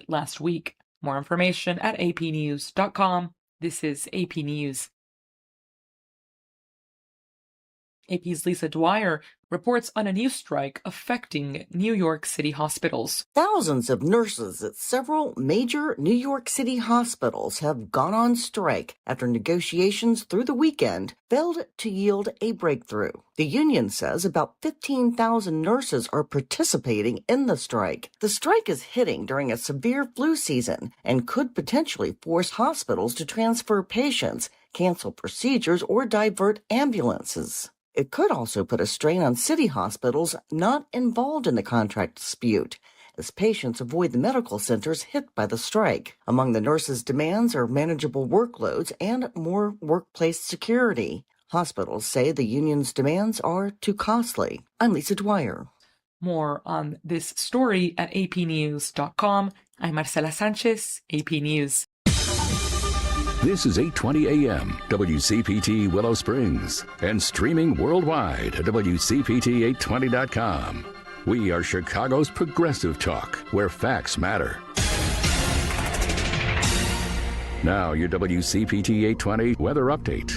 last week. More information at apnews.com. This is AP News. AP's Lisa Dwyer reports on a new strike affecting New York City hospitals. Thousands of nurses at several major New York City hospitals have gone on strike after negotiations through the weekend failed to yield a breakthrough. The union says about 15,000 nurses are participating in the strike. The strike is hitting during a severe flu season and could potentially force hospitals to transfer patients, cancel procedures, or divert ambulances. It could also put a strain on city hospitals not involved in the contract dispute, as patients avoid the medical centers hit by the strike. Among the nurses' demands are manageable workloads and more workplace security. Hospitals say the union's demands are too costly. I'm Lisa Dwyer. More on this story at apnews.com. I'm Marcela Sanchez, AP News. This is 8:20 a.m. WCPT Willow Springs and streaming worldwide at WCPT820.com. We are Chicago's progressive talk, where facts matter. Now your WCPT 820 weather update.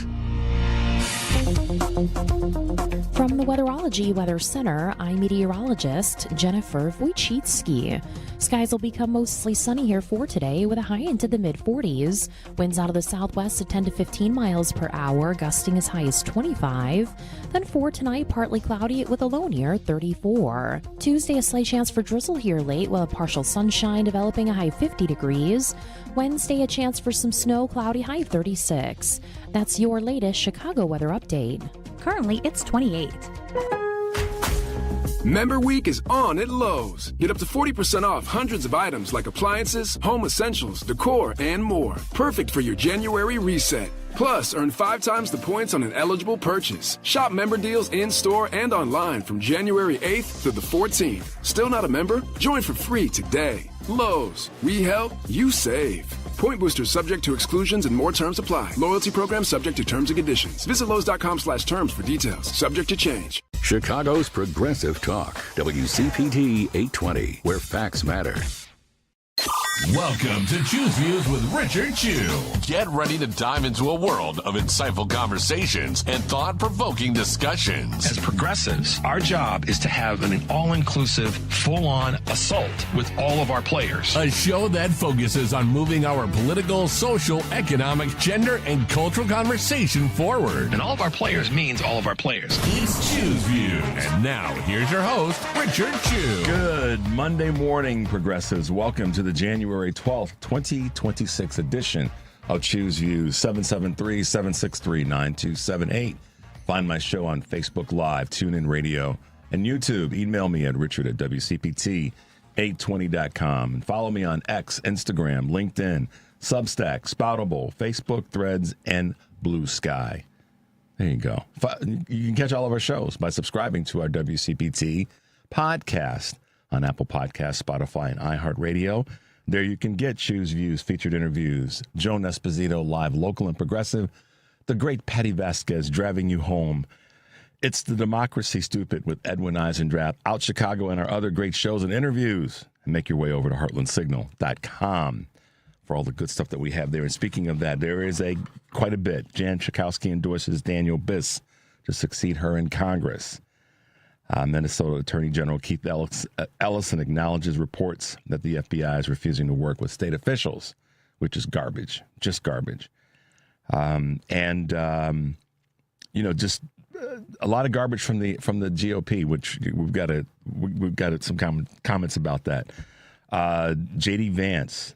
From the Weatherology Weather Center, I'm meteorologist Jennifer Wojcicki. Skies will become mostly sunny here for today with a high into the mid-40s. Winds out of the southwest at 10 to 15 miles per hour, gusting as high as 25. Then for tonight, partly cloudy with a low near 34. Tuesday, a slight chance for drizzle here late with a partial sunshine developing a high 50 degrees. Wednesday, a chance for some snow, cloudy high 36. That's your latest Chicago weather update. Currently, it's 28. Member Week is on at Lowe's. Get up to 40% off hundreds of items like appliances, home essentials, decor, and more. Perfect for your January reset. Plus, earn 5 times the points on an eligible purchase. Shop member deals in-store and online from January 8th to the 14th. Still not a member? Join for free today. Lowe's. We help, you save. Point boosters subject to exclusions and more terms apply. Loyalty program subject to terms and conditions. Visit Lowe's.com/terms for details. Subject to change. Chicago's progressive talk, WCPT 820, where facts matter. Welcome to Choose Views with Richard Chu. Get ready to dive into a world of insightful conversations and thought-provoking discussions. As progressives, our job is to have an all-inclusive, full-on assault with all of our players. A show that focuses on moving our political, social, economic, gender, and cultural conversation forward. And all of our players means all of our players. It's Choose Views. And now, here's your host, Richard Chu. Good Monday morning, progressives. Welcome to the January 12th, 2026 edition of Choose Views, 773-763-9278. Find my show on Facebook Live, TuneIn Radio, and YouTube. Email me at richard@WCPT820.com. And follow me on X, Instagram, LinkedIn, Substack, Spoutable, Facebook, Threads, and Blue Sky. There you go. You can catch all of our shows by subscribing to our WCPT podcast on Apple Podcasts, Spotify, and iHeartRadio. There you can get Choose Views, featured interviews, Joan Esposito, live, local, and progressive, the great Patty Vasquez driving you home. It's The Democracy Stupid with Edwin Eisendrath, Out Chicago, and our other great shows and interviews. And make your way over to heartlandsignal.com for all the good stuff that we have there. And speaking of that, there is quite a bit. Jan Schakowsky endorses Daniel Biss to succeed her in Congress. Minnesota Attorney General Keith Ellison acknowledges reports that the FBI is refusing to work with state officials, which is garbage, just garbage. Just a lot of garbage from the GOP, which we've got some comments about that. J.D. Vance,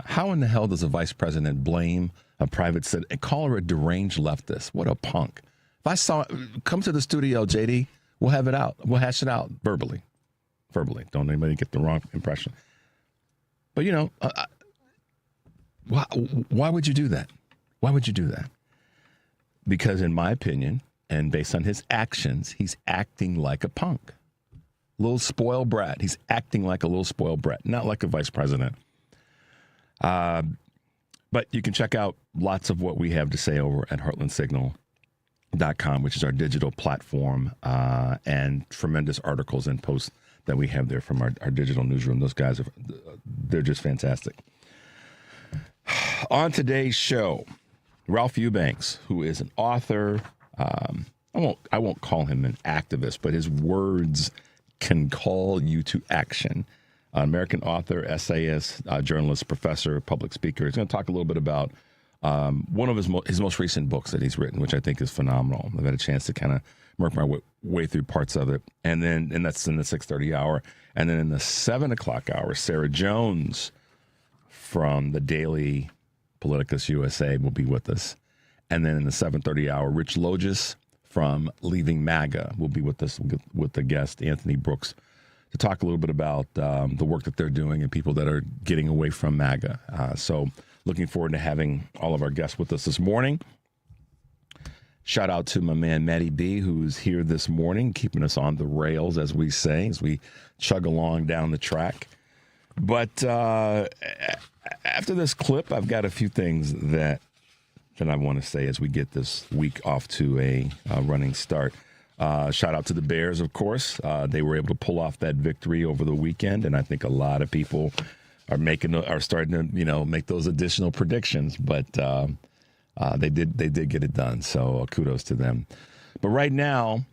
how in the hell does a vice president blame a private citizen and call her a deranged leftist? What a punk! If I saw, come to the studio, J.D. We'll have it out. We'll hash it out verbally. Don't anybody get the wrong impression. But, why would you do that? Why would you do that? Because in my opinion, and based on his actions, he's acting like a punk. Little spoiled brat. He's acting like a little spoiled brat, not like a vice president. But you can check out lots of what we have to say over at heartlandsignal.com, which is our digital platform, and tremendous articles and posts that we have there from our digital newsroom. Those guys they're just fantastic. On today's show, Ralph Eubanks, who is an author, I won't call him an activist, but his words can call you to action. American author, essayist, journalist, professor, public speaker. He's going to talk a little bit about one of his most recent books that he's written, which I think is phenomenal. I've had a chance to kind of work my way through parts of it, and that's in the 6:30 hour, and then in the 7 o'clock hour, Sarah Jones from The Daily, PoliticusUSA will be with us, and then in the 7:30 hour, Rich Logis from Leaving MAGA will be with us with the guest Anthony Brooks to talk a little bit about the work that they're doing and people that are getting away from MAGA. So looking forward to having all of our guests with us this morning. Shout out to my man Matty B, who's here this morning, keeping us on the rails, as we say, as we chug along down the track. But after this clip, I've got a few things that I want to say as we get this week off to a running start. Shout out to the Bears, of course. They were able to pull off that victory over the weekend, and I think a lot of people are starting to make those additional predictions. But they did get it done, so kudos to them. But right now,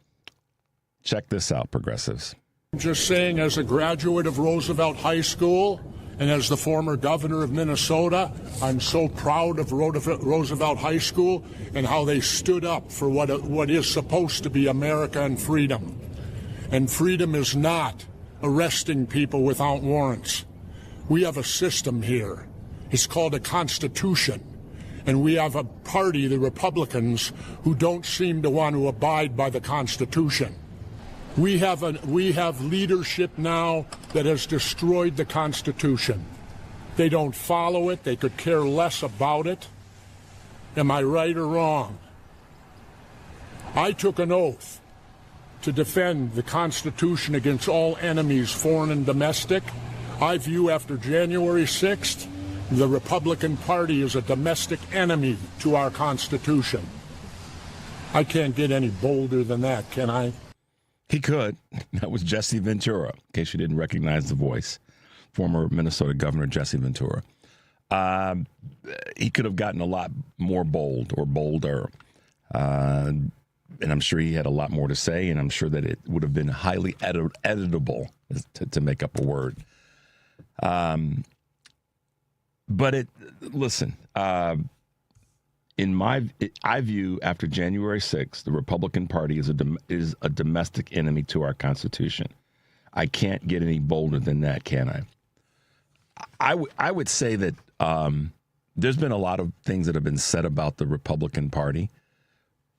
check this out, progressives. Just saying, as a graduate of Roosevelt High School and as the former governor of Minnesota, I'm so proud of Roosevelt High School and how they stood up for what is supposed to be America and freedom. And freedom is not arresting people without warrants. We have a system here. It's called a Constitution. And we have a party, the Republicans, who don't seem to want to abide by the Constitution. We have leadership now that has destroyed the Constitution. They don't follow it. They could care less about it. Am I right or wrong? I took an oath to defend the Constitution against all enemies, foreign and domestic. I view after January 6th, the Republican Party is a domestic enemy to our Constitution. I can't get any bolder than that, can I? He could. That was Jesse Ventura, in case you didn't recognize the voice. Former Minnesota Governor Jesse Ventura. He could have gotten a lot more bold or bolder. And I'm sure he had a lot more to say, and I'm sure that it would have been highly editable to make up a word. But listen, I view after January 6th, the Republican Party is a domestic enemy to our Constitution. I can't get any bolder than that, can I? I would say that there's been a lot of things that have been said about the Republican Party,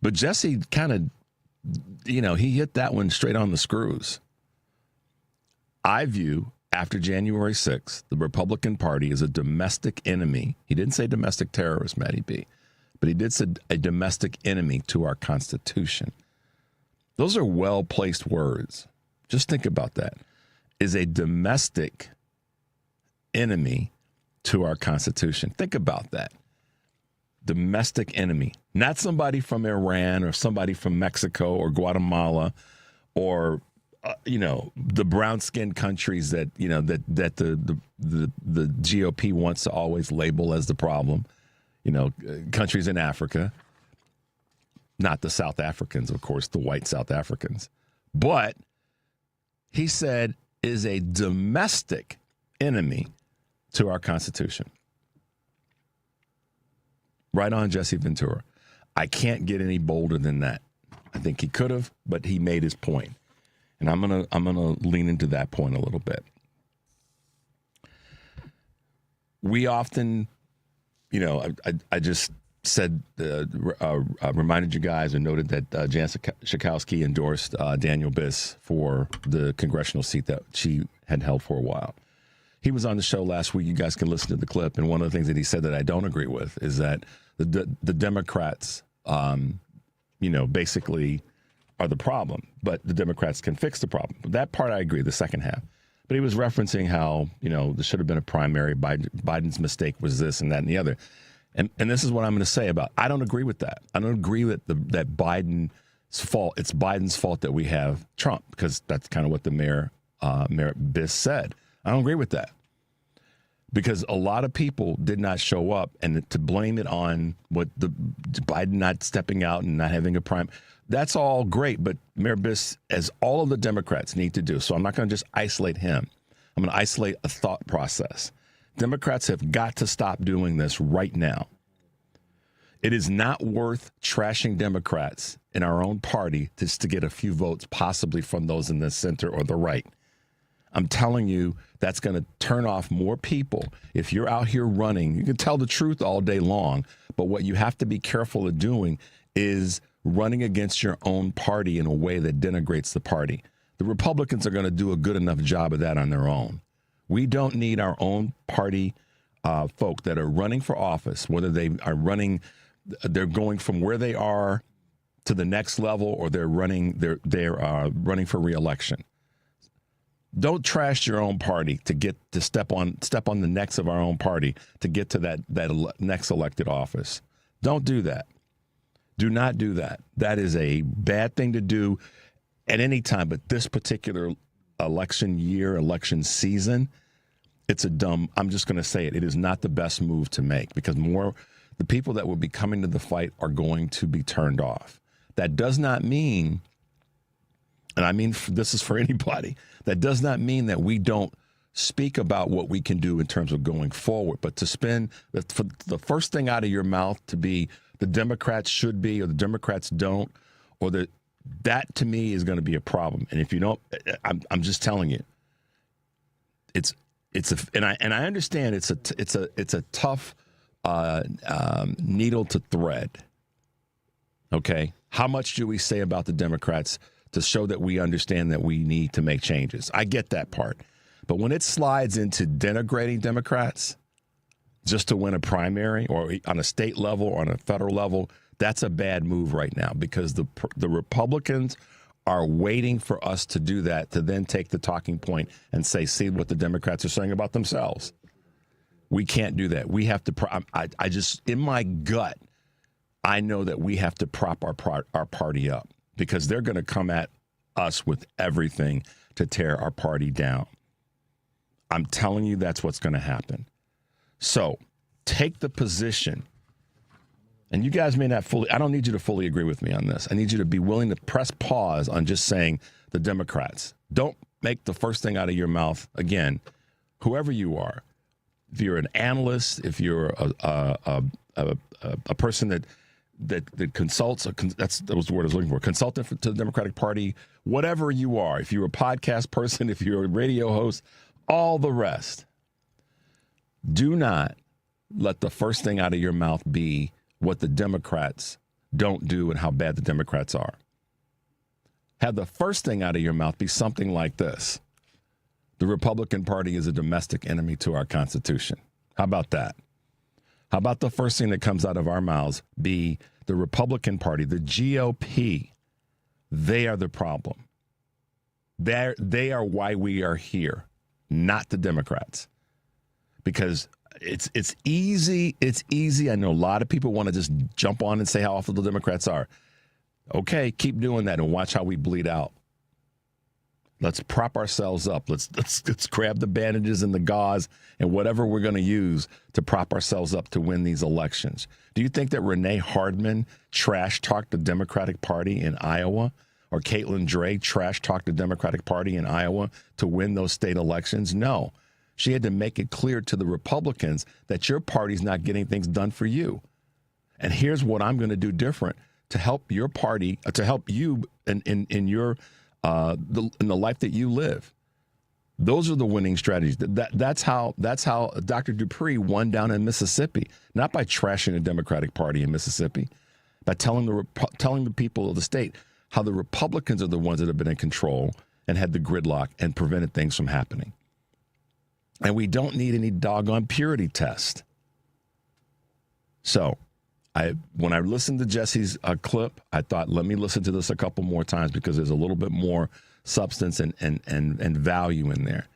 but Jesse kind of, he hit that one straight on the screws. I view after January 6th, the Republican Party is a domestic enemy. He didn't say domestic terrorist, Matty B, but he did say a domestic enemy to our Constitution. Those are well-placed words. Just think about that. Is a domestic enemy to our Constitution. Think about that. Domestic enemy. Not somebody from Iran or somebody from Mexico or Guatemala or the brown-skinned countries that the GOP wants to always label as the problem. Countries in Africa, not the South Africans, of course, the white South Africans. But he said is a domestic enemy to our Constitution. Right on, Jesse Ventura. I can't get any bolder than that. I think he could have, but he made his point. And I'm gonna lean into that point a little bit. We often, I just said, reminded you guys and noted that Jan Schakowsky endorsed Daniel Biss for the congressional seat that she had held for a while. He was on the show last week. You guys can listen to the clip. And one of the things that he said that I don't agree with is that the Democrats, basically are the problem, but the Democrats can fix the problem. That part I agree, the second half. But he was referencing how, there should have been a primary. Biden's mistake was this and that and the other. And this is what I'm going to say about, I don't agree with that. I don't agree that that Biden's fault, it's Biden's fault that we have Trump, because that's kind of what the mayor Mayor Biss said. I don't agree with that. Because a lot of people did not show up, and to blame it on what the Biden not stepping out and not having a prime, that's all great. But Mayor Biss, as all of the Democrats need to do, so I'm not going to just isolate him. I'm going to isolate a thought process. Democrats have got to stop doing this right now. It is not worth trashing Democrats in our own party just to get a few votes, possibly from those in the center or the right. I'm telling you, that's going to turn off more people. If you're out here running, you can tell the truth all day long, but what you have to be careful of doing is running against your own party in a way that denigrates the party. The Republicans are going to do a good enough job of that on their own. We don't need our own party folk that are running for office, whether they are running, they're going from where they are to the next level, or they're running for re-election. Don't trash your own party to get to step on the necks of our own party to get to that next elected office. Don't do that. Do not do that. That is a bad thing to do at any time, but this particular election year, election season, I'm just going to say it. It is not the best move to make, because the people that will be coming to the fight are going to be turned off. That does not mean, and I mean, this is for anybody, that does not mean that we don't speak about what we can do in terms of going forward. But to spend the first thing out of your mouth to be the Democrats should be, or the Democrats don't, or that to me is going to be a problem. And if you don't, I'm just telling you, and I understand it's a tough needle to thread. Okay, how much do we say about the Democrats to show that we understand that we need to make changes? I get that part. But when it slides into denigrating Democrats just to win a primary, or on a state level or on a federal level, that's a bad move right now, because the Republicans are waiting for us to do that, to then take the talking point and say, see what the Democrats are saying about themselves. We can't do that. We have to, I just, in my gut, I know that we have to prop our party up, because they're going to come at us with everything to tear our party down. I'm telling you, that's what's going to happen. So take the position, and you guys may not fully, I don't need you to fully agree with me on this. I need you to be willing to press pause on just saying the Democrats. Don't make the first thing out of your mouth, again, whoever you are. If you're an analyst, if you're a person that consults, that was the word I was looking for, consultant to the Democratic Party, whatever you are, if you're a podcast person, if you're a radio host, all the rest, do not let the first thing out of your mouth be what the Democrats don't do and how bad the Democrats are. Have the first thing out of your mouth be something like this: the Republican Party is a domestic enemy to our Constitution. How about that? How about the first thing that comes out of our mouths be the Republican Party, the GOP, they are the problem. They are why we are here, not the Democrats. Because it's easy. It's easy. I know a lot of people want to just jump on and say how awful the Democrats are. Okay, keep doing that and watch how we bleed out. Let's prop ourselves up. Let's grab the bandages and the gauze and whatever we're going to use to prop ourselves up to win these elections. Do you think that Renee Hardman trash-talked the Democratic Party in Iowa, or Caitlin Dray trash-talked the Democratic Party in Iowa to win those state elections? No. She had to make it clear to the Republicans that your party's not getting things done for you. And here's what I'm going to do different to help your party, to help you in your in the life that you live. Those are the winning strategies. That's how Dr. Dupree won down in Mississippi, not by trashing the Democratic Party in Mississippi, by telling the people of the state how the Republicans are the ones that have been in control and had the gridlock and prevented things from happening. And we don't need any doggone purity test. So when I listened to Jesse's clip, I thought, let me listen to this a couple more times, because there's a little bit more substance and value in there.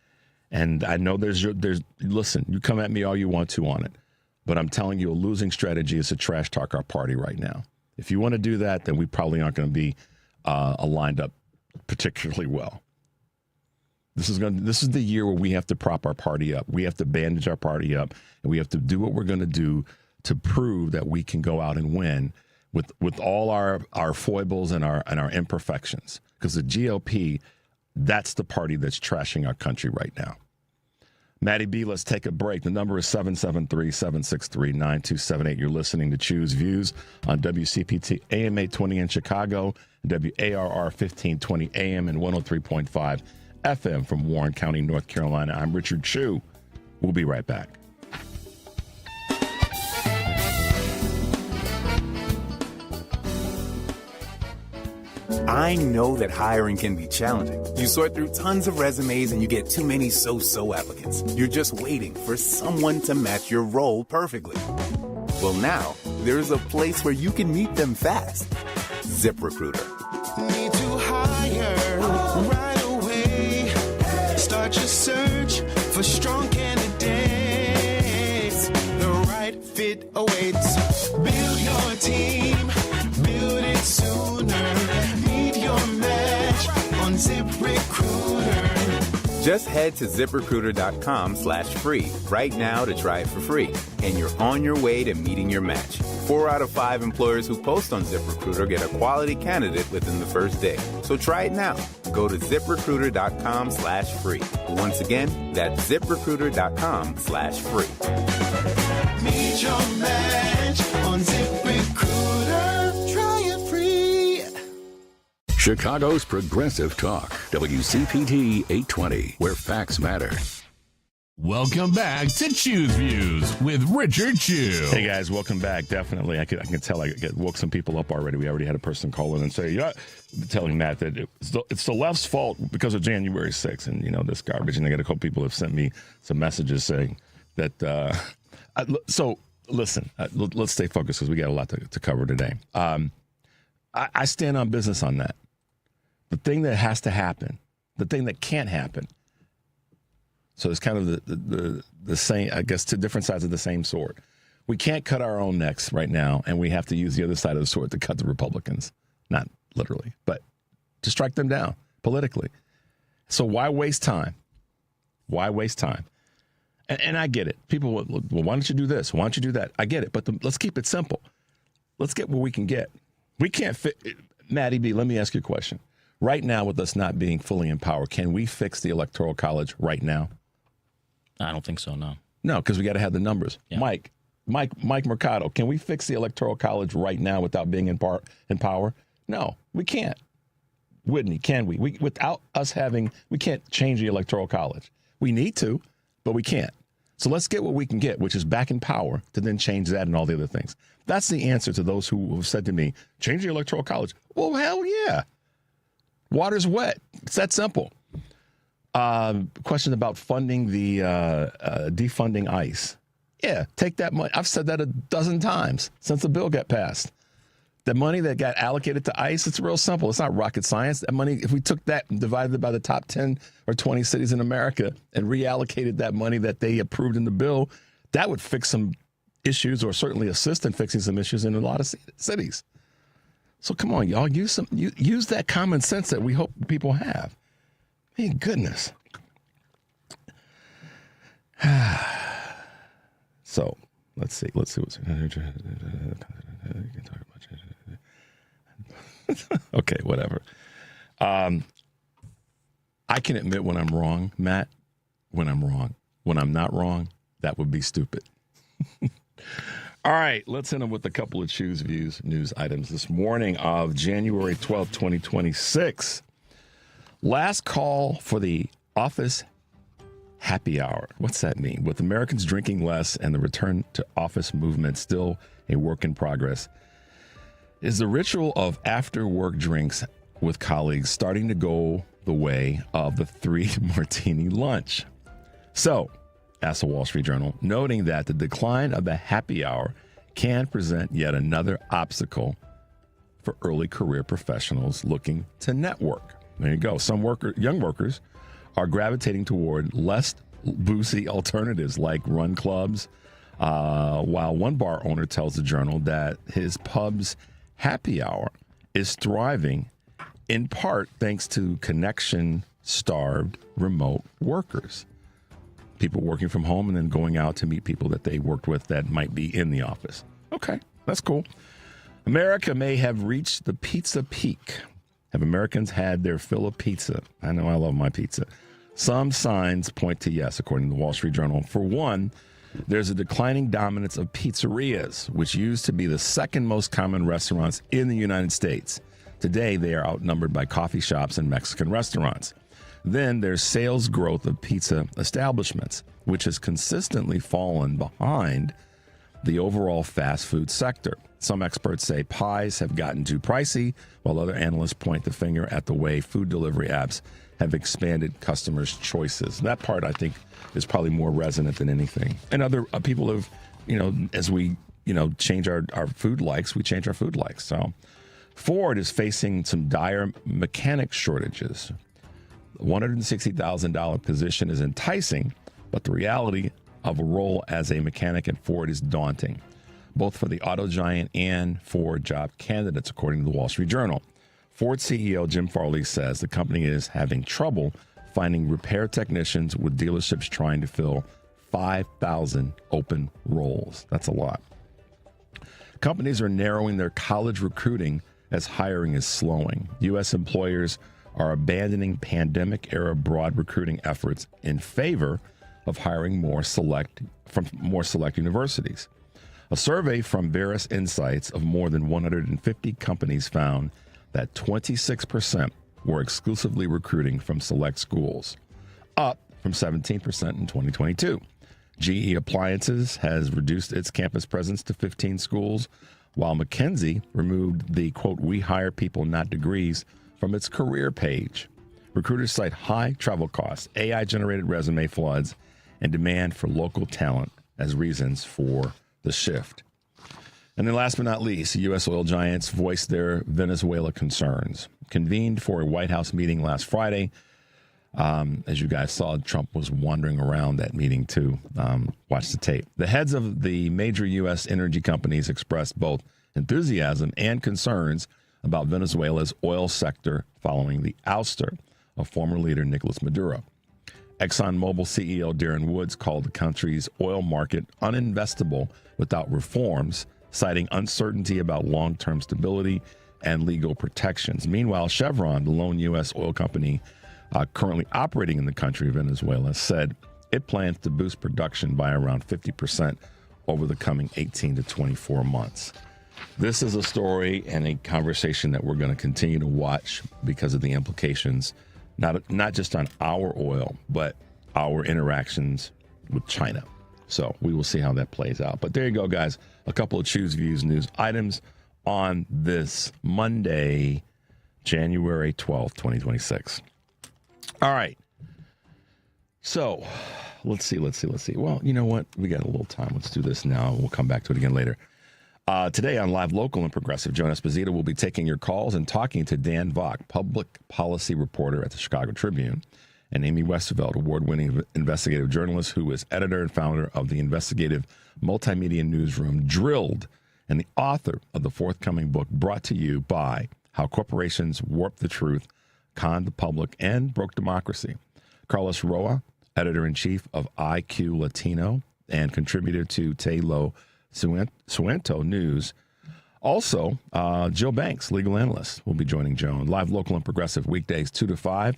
And I know listen, you come at me all you want to on it, but I'm telling you, a losing strategy is to trash talk our party right now. If you want to do that, then we probably aren't going to be aligned up particularly well. This is the year where we have to prop our party up. We have to bandage our party up, and we have to do what we're going to do to prove that we can go out and win with all our foibles and our imperfections. Because the GOP, that's the party that's trashing our country right now. Maddie B, let's take a break. The number is 773-763-9278. You're listening to Choose Views on WCPT AM 820 in Chicago, WARR 1520 AM and 103.5 FM from Warren County, North Carolina. I'm Richard Chu. We'll be right back. I know that hiring can be challenging. You sort through tons of resumes and you get too many so-so applicants. You're just waiting for someone to match your role perfectly. Well, now, there's a place where you can meet them fast. ZipRecruiter. Need to hire right away. Start your search for strong candidates. The right fit awaits. Build your team. Build it sooner. Leave your match on ZipRecruiter. Just head to ZipRecruiter.com/free right now to try it for free. And you're on your way to meeting your match. 4 out of 5 employers who post on ZipRecruiter get a quality candidate within the first day. So try it now. Go to ZipRecruiter.com/free. Once again, that's ZipRecruiter.com/free. Meet your match on ZipRecruiter. Try it free. Chicago's Progressive Talk, WCPT 820, where facts matter. Welcome back to Choose Views with Richard Chu. Hey guys, welcome back. Definitely, I can tell I woke some people up already. We already had a person call in and say, "Yeah," telling Matt that it's the left's fault because of January 6th, and this garbage. And I got a couple people have sent me some messages saying that. So listen, let's stay focused because we got a lot to cover today. I stand on business on that. The thing that has to happen, the thing that can't happen. So it's kind of the same, I guess, two different sides of the same sword. We can't cut our own necks right now, and we have to use the other side of the sword to cut the Republicans. Not literally, but to strike them down politically. So why waste time? Why waste time? And I get it. People, well, why don't you do this? Why don't you do that? I get it, but let's keep it simple. Let's get what we can get. We can't fit. Maddie B, let me ask you a question. Right now, with us not being fully in power, can we fix the Electoral College right now? I don't think so, no. No, because we got to have the numbers. Yeah. Mike Mercado, can we fix the Electoral College right now without being in power? No, we can't. Whitney, can we? Without us having, we can't change the Electoral College. We need to, but we can't. So let's get what we can get, which is back in power, to then change that and all the other things. That's the answer to those who have said to me, change the Electoral College. Well, hell yeah. Water's wet. It's that simple. Question about funding the defunding ICE. Yeah, take that money. I've said that a dozen times since the bill got passed. The money that got allocated to ICE, it's real simple. It's not rocket science. That money, if we took that and divided it by the top 10 or 20 cities in America and reallocated that money that they approved in the bill, that would fix some issues, or certainly assist in fixing some issues in a lot of cities. So come on, y'all, use that common sense that we hope people have. I mean, goodness. So let's see what's okay, whatever. I can admit when I'm wrong, Matt, when I'm wrong. When I'm not wrong, that would be stupid. All right, let's end up with a couple of Choose Views news items this morning of January 12th, 2026. Last call for the office happy hour. What's that mean? With Americans drinking less and the return to office movement still a work in progress, is the ritual of after-work drinks with colleagues starting to go the way of the 3-martini lunch? So, asked the Wall Street Journal, noting that the decline of the happy hour can present yet another obstacle for early career professionals looking to network. There you go. Some young workers are gravitating toward less boozy alternatives like run clubs, while one bar owner tells the Journal that his pub's happy hour is thriving in part thanks to connection starved remote workers. People working from home and then going out to meet people that they worked with that might be in the office. Okay, that's cool. America may have reached the pizza peak. Have Americans had their fill of pizza? I know I love my pizza. Some signs point to yes, according to the Wall Street Journal. For one, there's a declining dominance of pizzerias, which used to be the second most common restaurants in the United States. Today, they are outnumbered by coffee shops and Mexican restaurants. Then there's sales growth of pizza establishments, which has consistently fallen behind the overall fast food sector. Some experts say pies have gotten too pricey, while other analysts point the finger at the way food delivery apps have expanded customers' choices. That part, I think, is probably more resonant than anything. And other people have, as we, change our food likes, we change our food likes. So Ford is facing some dire mechanic shortages. The $160,000 position is enticing, but the reality of a role as a mechanic at Ford is daunting, both for the auto giant and for job candidates, according to the Wall Street Journal. Ford CEO Jim Farley says the company is having trouble finding repair technicians, with dealerships trying to fill 5,000 open roles. That's a lot. Companies are narrowing their college recruiting as hiring is slowing. U.S. employers are abandoning pandemic-era broad recruiting efforts in favor of hiring from more select universities. A survey from Veris Insights of more than 150 companies found that 26% were exclusively recruiting from select schools, up from 17% in 2022. GE Appliances has reduced its campus presence to 15 schools, while McKinsey removed the, quote, "we hire people, not degrees," from its career page. Recruiters cite high travel costs, AI-generated resume floods, and demand for local talent as reasons for the shift. And then last but not least, U.S. oil giants voiced their Venezuela concerns. Convened for a White House meeting last Friday. As you guys saw, Trump was wandering around that meeting too. Watch the tape. The heads of the major U.S. energy companies expressed both enthusiasm and concerns about Venezuela's oil sector following the ouster of former leader Nicolas Maduro. ExxonMobil CEO Darren Woods called the country's oil market uninvestable without reforms, citing uncertainty about long-term stability and legal protections. Meanwhile, Chevron, the lone U.S. oil company currently operating in the country of Venezuela, said it plans to boost production by around 50% over the coming 18 to 24 months. This is a story and a conversation that we're going to continue to watch because of the implications, not just on our oil, but our interactions with China. So we will see how that plays out. But there you go, guys. A couple of Choose Views news items on this Monday, January 12th, 2026. All right. So let's see. Well, you know what? We got a little time. Let's do this now. We'll come back to it again later. Today on Live Local and Progressive, Joan Esposito will be taking your calls and talking to Dan Vok, public policy reporter at the Chicago Tribune, and Amy Westerveld, award-winning investigative journalist who is editor and founder of the investigative multimedia newsroom Drilled, and the author of the forthcoming book brought to you by How Corporations Warped the Truth, Conned the Public, and Broke Democracy. Carlos Roa, editor-in-chief of IQ Latino and contributor to Te Lo Suento News. Also, Jill Banks, legal analyst, will be joining Joan. Live, Local, and Progressive weekdays 2 to 5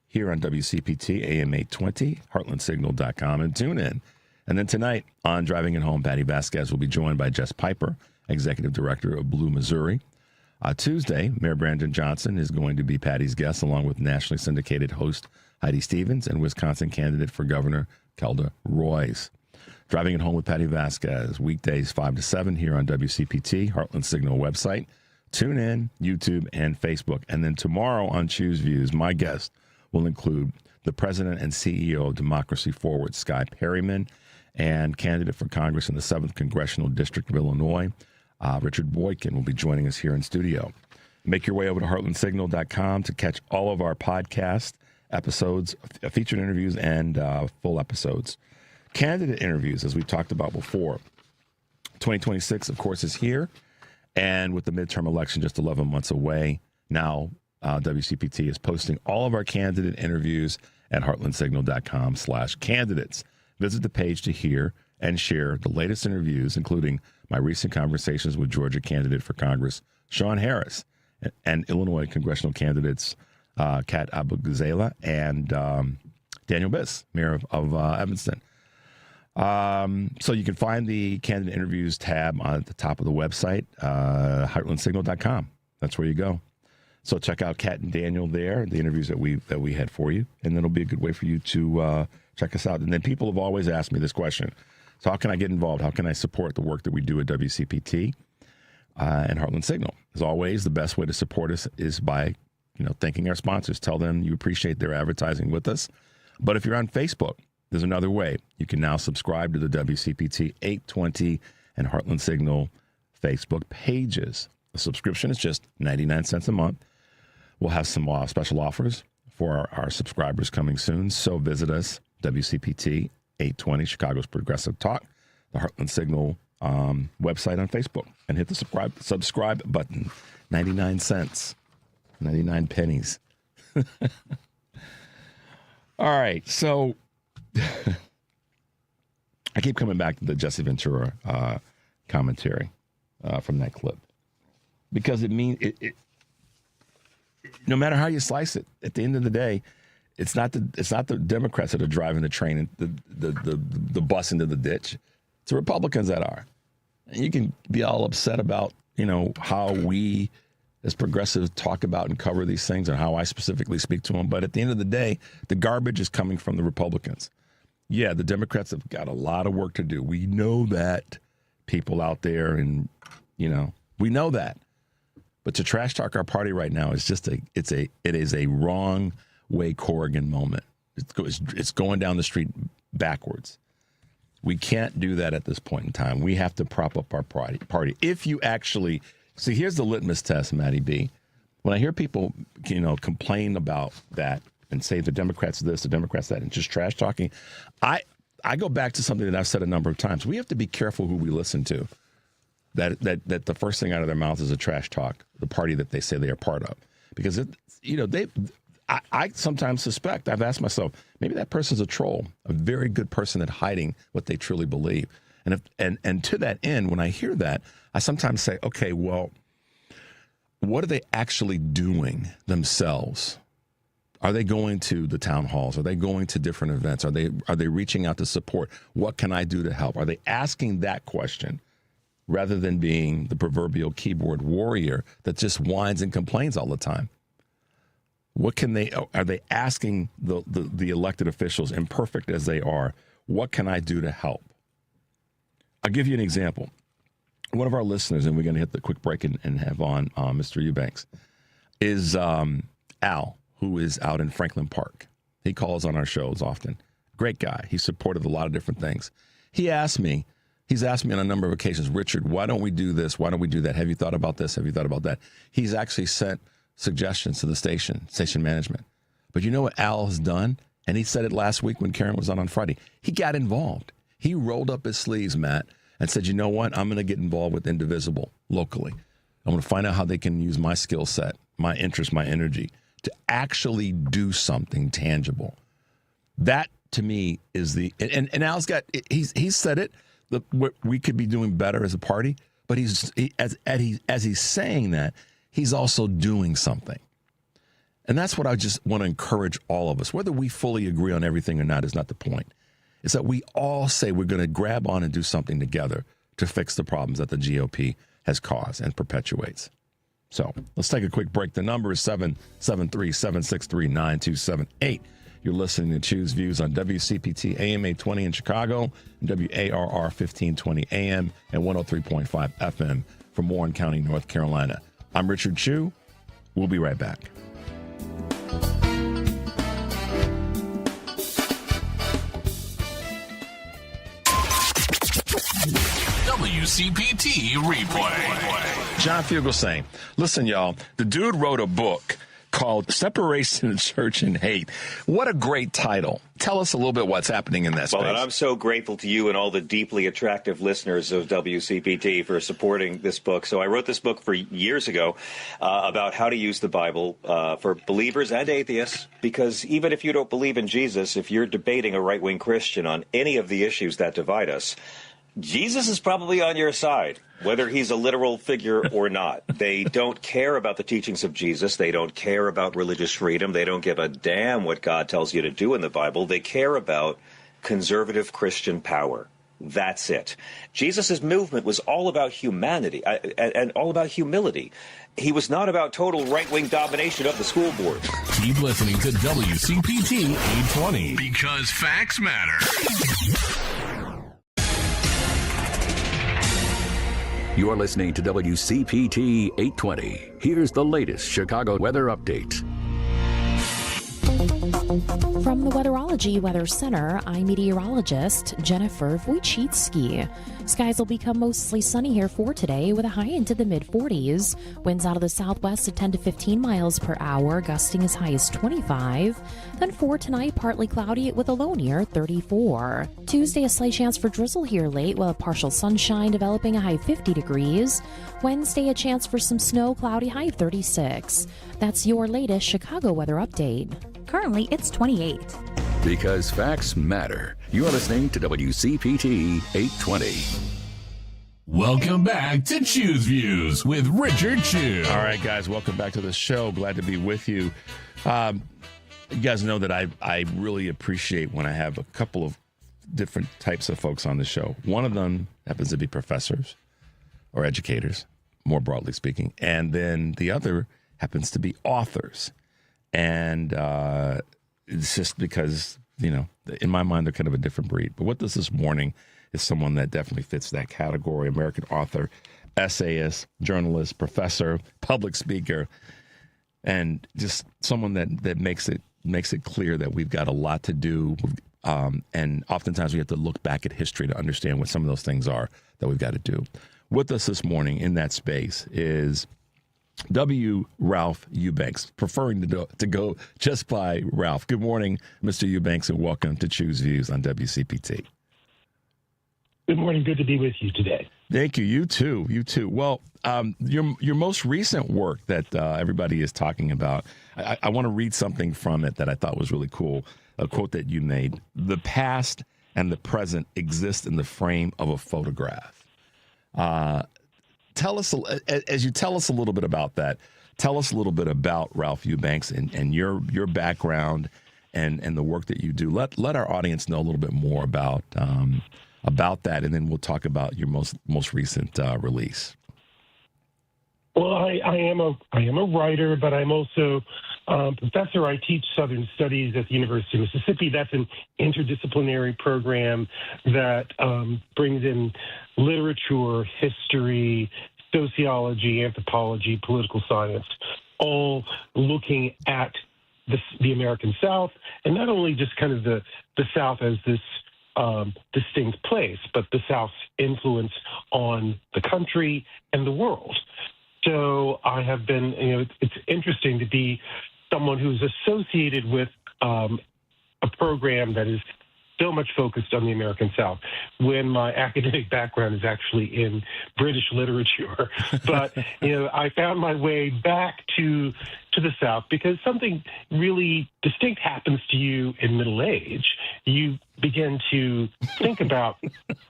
here on WCPT AM 820, heartlandsignal.com, and tune in. And then tonight on Driving It Home, Patty Vasquez will be joined by Jess Piper, executive director of Blue Missouri. Tuesday, Mayor Brandon Johnson is going to be Patty's guest, along with nationally syndicated host Heidi Stevens and Wisconsin candidate for governor Kelda Roys. Driving It Home with Patty Vasquez, weekdays 5 to 7 here on WCPT, Heartland Signal website. Tune in, YouTube, and Facebook. And then tomorrow on Choose Views, my guest will include the president and CEO of Democracy Forward, Sky Perryman, and candidate for Congress in the 7th Congressional District of Illinois, Richard Boykin, will be joining us here in studio. Make your way over to heartlandsignal.com to catch all of our podcast episodes, featured interviews, and full episodes. Candidate interviews, as we talked about before. 2026, of course, is here. And with the midterm election just 11 months away, now WCPT, is posting all of our candidate interviews at heartlandsignal.com/candidates. Visit the page to hear and share the latest interviews, including my recent conversations with Georgia candidate for Congress, Sean Harris, and Illinois congressional candidates, Kat Abugazela and Daniel Biss, mayor of Evanston. So you can find the candidate interviews tab on the top of the website, heartlandsignal.com. That's where you go. So check out Kat and Daniel there, the interviews that we had for you, and that'll be a good way for you to check us out. And then people have always asked me this question. So how can I get involved? How can I support the work that we do at WCPT and Heartland Signal? As always, the best way to support us is by, thanking our sponsors. Tell them you appreciate their advertising with us. But if you're on Facebook, there's another way. You can now subscribe to the WCPT 820 and Heartland Signal Facebook pages. The subscription is just 99 cents a month. We'll have some special offers for our subscribers coming soon. So visit us, WCPT 820, Chicago's Progressive Talk, the Heartland Signal website on Facebook, and hit the subscribe button. 99 cents, 99 pennies. All right, so I keep coming back to the Jesse Ventura commentary from that clip, because it means no matter how you slice it, at the end of the day, it's not the Democrats that are driving the train, the bus into the ditch. It's the Republicans that are. And you can be all upset about how we as progressives talk about and cover these things, and how I specifically speak to them. But at the end of the day, the garbage is coming from the Republicans. Yeah, the Democrats have got a lot of work to do. We know that, people out there, and we know that. But to trash talk our party right now is just it is a wrong way Corrigan moment. It's going down the street backwards. We can't do that at this point in time. We have to prop up our party. If you actually see, here's the litmus test, Matty B. When I hear people, complain about that and say the Democrats this, the Democrats that, and just trash talking, I go back to something that I've said a number of times. We have to be careful who we listen to. That the first thing out of their mouths is a trash talk, the party that they say they are part of, because I sometimes suspect, I've asked myself, maybe that person's a troll, a very good person at hiding what they truly believe. And to that end, when I hear that, I sometimes say, okay, well, what are they actually doing themselves? Are they going to the town halls? Are they going to different events? Are they reaching out to support? What can I do to help? Are they asking that question rather than being the proverbial keyboard warrior that just whines and complains all the time? Are they asking the elected officials, imperfect as they are, what can I do to help? I'll give you an example. One of our listeners, and we're going to hit the quick break and have on Mr. Eubanks, is Al, who is out in Franklin Park. He calls on our shows often. Great guy. He's supported a lot of different things. He's asked me on a number of occasions, Richard, why don't we do this? Why don't we do that? Have you thought about this? Have you thought about that? He's actually sent suggestions to the station management. But you know what Al has done? And he said it last week when Karen was on Friday. He got involved. He rolled up his sleeves, Matt, and said, you know what? I'm going to get involved with Indivisible locally. I'm going to find out how they can use my skill set, my interest, my energy to actually do something tangible. That, to me, is and Al's got, he's said it, what we could be doing better as a party, but as he's saying that, he's also doing something. And that's what I just want to encourage all of us. Whether we fully agree on everything or not is not the point. It's that we all say we're going to grab on and do something together to fix the problems that the GOP has caused and perpetuates. So let's take a quick break. The number is 773-763-9278. You're listening to Choose Views on WCPT AM 820 in Chicago, and WARR 1520 AM and 103.5 FM from Warren County, North Carolina. I'm Richard Chu. We'll be right back. WCPT replay. John Fugelsang. Listen, y'all, the dude wrote a book called Separation of Church and Hate. What a great title. Tell us a little bit what's happening in that space. Well, and I'm so grateful to you and all the deeply attractive listeners of WCPT for supporting this book. So I wrote this book for years ago about how to use the Bible for believers and atheists, because even if you don't believe in Jesus, if you're debating a right-wing Christian on any of the issues that divide us, Jesus is probably on your side, whether he's a literal figure or not. They don't care about the teachings of Jesus. They don't care about religious freedom. They don't give a damn what God tells you to do in the Bible. They care about conservative Christian power. That's it. Jesus' movement was all about humanity and all about humility. He was not about total right-wing domination of the school board. Keep listening to WCPT 820 because facts matter. You're listening to WCPT 820. Here's the latest Chicago weather update. From the Weatherology Weather Center, I'm meteorologist Jennifer Wojcicki. Skies will become mostly sunny here for today with a high into the mid-40s. Winds out of the southwest at 10 to 15 miles per hour, gusting as high as 25. Then for tonight, partly cloudy with a low near 34. Tuesday, a slight chance for drizzle here late with partial sunshine developing a high 50 degrees. Wednesday, a chance for some snow, cloudy high 36. That's your latest Chicago weather update. Currently, it's 28. Because facts matter. You're listening to WCPT 820. Welcome back to Choose Views with Richard Chew. All right, guys, welcome back to the show. Glad to be with you. You guys know that I really appreciate when I have a couple of different types of folks on the show. One of them happens to be professors or educators, more broadly speaking. And then the other happens to be authors. And it's just because, you know, in my mind, they're kind of a different breed. But with us this morning is someone that definitely fits that category: American author, essayist, journalist, professor, public speaker, and just someone that makes it clear that we've got a lot to do. And oftentimes we have to look back at history to understand what some of those things are that we've got to do. With us this morning in that space is Ralph Eubanks, preferring to go just by Ralph. Good morning, Mr. Eubanks, and welcome to Choose Views on WCPT. Good morning. Good to be with you today. Thank you. You too. You too. Well, your most recent work that everybody is talking about, I want to read something from it that I thought was really cool, a quote that you made. The past and the present exist in the frame of a photograph. Tell us, as you tell us a little bit about that, tell us a little bit about Ralph Eubanks and your background and the work that you do. Let our audience know a little bit more about that, and then we'll talk about your most recent release. Well, I am a writer, but I'm also professor. I teach Southern Studies at the University of Mississippi. That's an interdisciplinary program that brings in literature, history, sociology, anthropology, political science, all looking at the American South, and not only just kind of the South as this distinct place, but the South's influence on the country and the world. So I have been, it's interesting to be someone who's associated with a program that is so much focused on the American South when my academic background is actually in British literature. But, I found my way back to the South because something really distinct happens to you in middle age. You begin to think about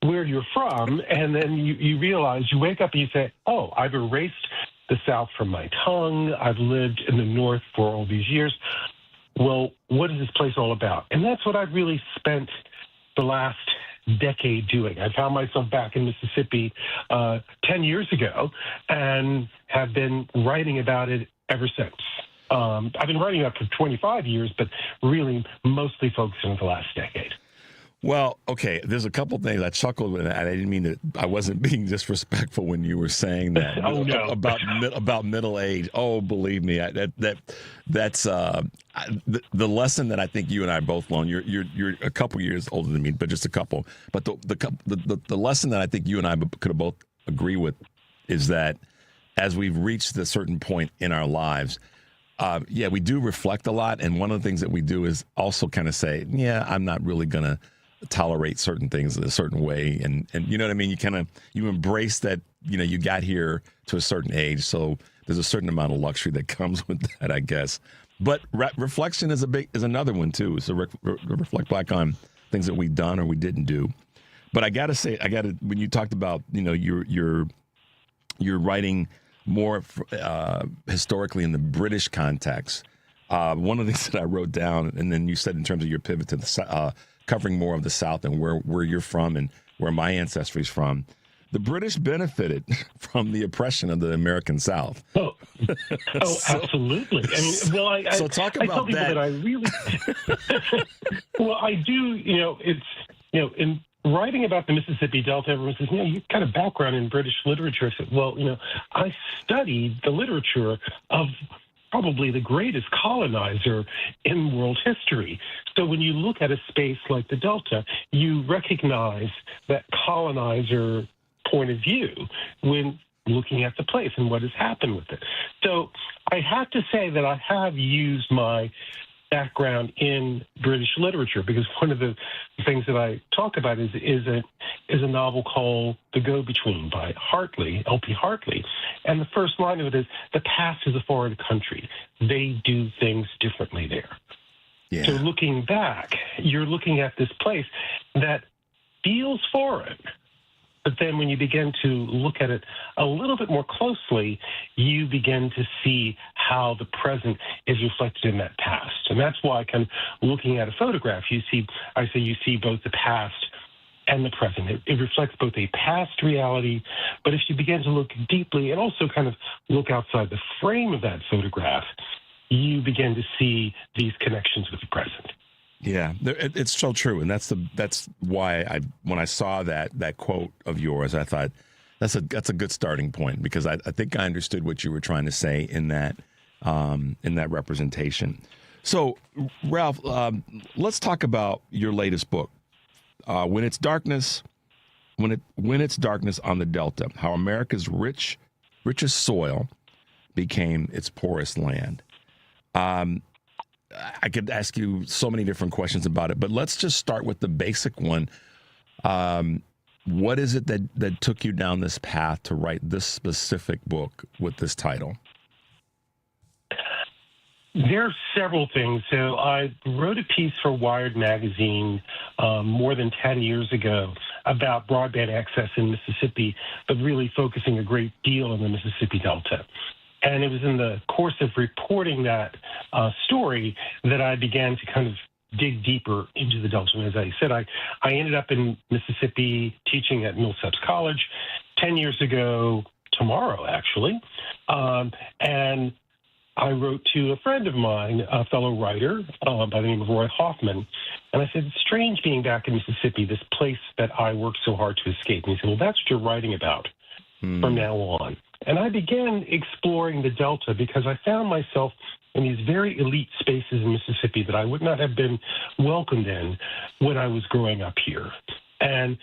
where you're from, and then you realize, you wake up and you say, oh, I've erased the South from my tongue. I've lived in the North for all these years. Well, what is this place all about? And that's what I've really spent the last decade doing. I found myself back in Mississippi 10 years ago and have been writing about it ever since. I've been writing about it for 25 years, but really mostly focusing on the last decade. Well, okay, there's a couple things. I chuckled with that. I didn't mean to. I wasn't being disrespectful when you were saying that. Oh, no. about middle age. Oh, believe me, that's the lesson that I think you and I both learned. You're a couple years older than me, but just a couple. But the lesson that I think you and I could have both agree with is that as we've reached a certain point in our lives, yeah, we do reflect a lot. And one of the things that we do is also kind of say, yeah, I'm not really going to tolerate certain things in a certain way. And you know what I mean? You embrace that, you got here to a certain age. So there's a certain amount of luxury that comes with that, I guess. But reflection is another one too. So reflect back on things that we've done or we didn't do. But I got to say, when you talked about, you're writing more historically in the British context. One of the things that I wrote down, and then you said in terms of your pivot to the covering more of the South and where you're from and where my ancestry is from, the British benefited from the oppression of the American South. Oh, absolutely. I mean, well, so talk about I tell people that I really, well, I do, in writing about the Mississippi Delta, everyone says, you've got a background in British literature. I said, well, I studied the literature of probably the greatest colonizer in world history. So when you look at a space like the Delta, you recognize that colonizer point of view when looking at the place and what has happened with it. So I have to say that I have used my background in British literature because one of the things that I talk about is a novel called The Go-Between by L.P. Hartley. And the first line of it is, the past is a foreign country. They do things differently there. Yeah. So looking back, you're looking at this place that feels foreign. But then when you begin to look at it a little bit more closely, you begin to see how the present is reflected in that past. And that's why kind of looking at a photograph, you see both the past and the present. It reflects both a past reality, but if you begin to look deeply and also kind of look outside the frame of that photograph, you begin to see these connections with the present. Yeah, it's so true, and that's why when I saw that quote of yours, I thought that's a good starting point because I think I understood what you were trying to say in that representation. So, Ralph, let's talk about your latest book, When It's Darkness on the Delta: How America's richest soil became its poorest land. I could ask you so many different questions about it, but let's just start with the basic one. What is it that took you down this path to write this specific book with this title? There are several things. So I wrote a piece for Wired magazine more than 10 years ago about broadband access in Mississippi, but really focusing a great deal on the Mississippi Delta. And it was in the course of reporting that story that I began to kind of dig deeper into the Delta. And as I said, I ended up in Mississippi teaching at Millsaps College 10 years ago tomorrow, actually. And I wrote to a friend of mine, a fellow writer by the name of Roy Hoffman, and I said, it's strange being back in Mississippi, this place that I worked so hard to escape. And he said, well, that's what you're writing about from now on. And I began exploring the Delta because I found myself in these very elite spaces in Mississippi that I would not have been welcomed in when I was growing up here. And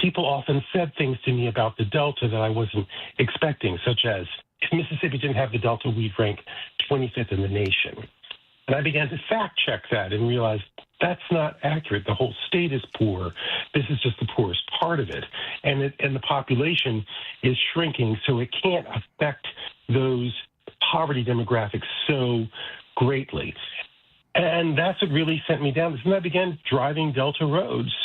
people often said things to me about the Delta that I wasn't expecting, such as, if Mississippi didn't have the Delta, we'd rank 25th in the nation. And I began to fact check that and realize that's not accurate. The whole state is poor. This is just the poorest part of it. And the population is shrinking, so it can't affect those poverty demographics so greatly. And that's what really sent me down. And I began driving Delta roads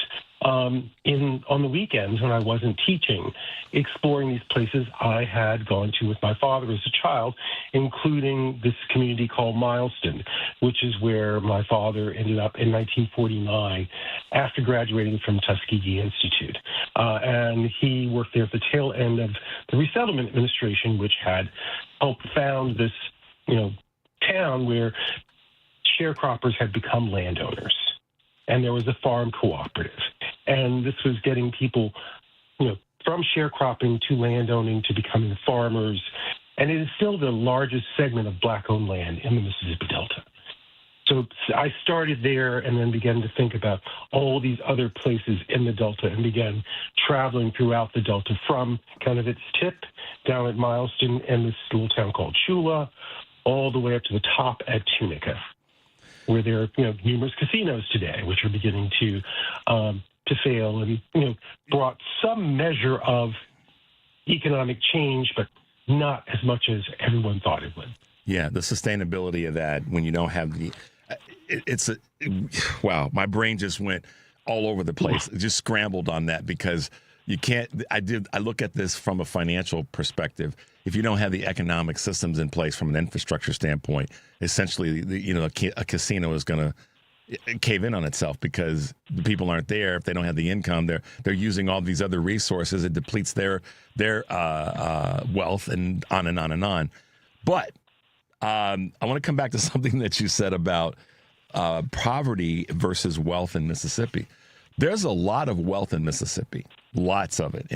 on the weekends when I wasn't teaching, exploring these places I had gone to with my father as a child, including this community called Mileston, which is where my father ended up in 1949 after graduating from Tuskegee Institute. And he worked there at the tail end of the Resettlement Administration, which had helped found this, town where sharecroppers had become landowners. And there was a farm cooperative. And this was getting people, from sharecropping to landowning to becoming farmers. And it is still the largest segment of black-owned land in the Mississippi Delta. So I started there and then began to think about all these other places in the Delta and began traveling throughout the Delta from kind of its tip down at Mileston and this little town called Chula, all the way up to the top at Tunica, where there are numerous casinos today, which are beginning to fail, and brought some measure of economic change, but not as much as everyone thought it would. Yeah, the sustainability of that when you don't have wow, my brain just went all over the place. It just scrambled on that because you can't. I look at this from a financial perspective. If you don't have the economic systems in place from an infrastructure standpoint, essentially, a casino is going to cave in on itself because the people aren't there. If they don't have the income, they're using all these other resources. It depletes their wealth and on and on and on. But I want to come back to something that you said about poverty versus wealth in Mississippi. There's a lot of wealth in Mississippi, lots of it,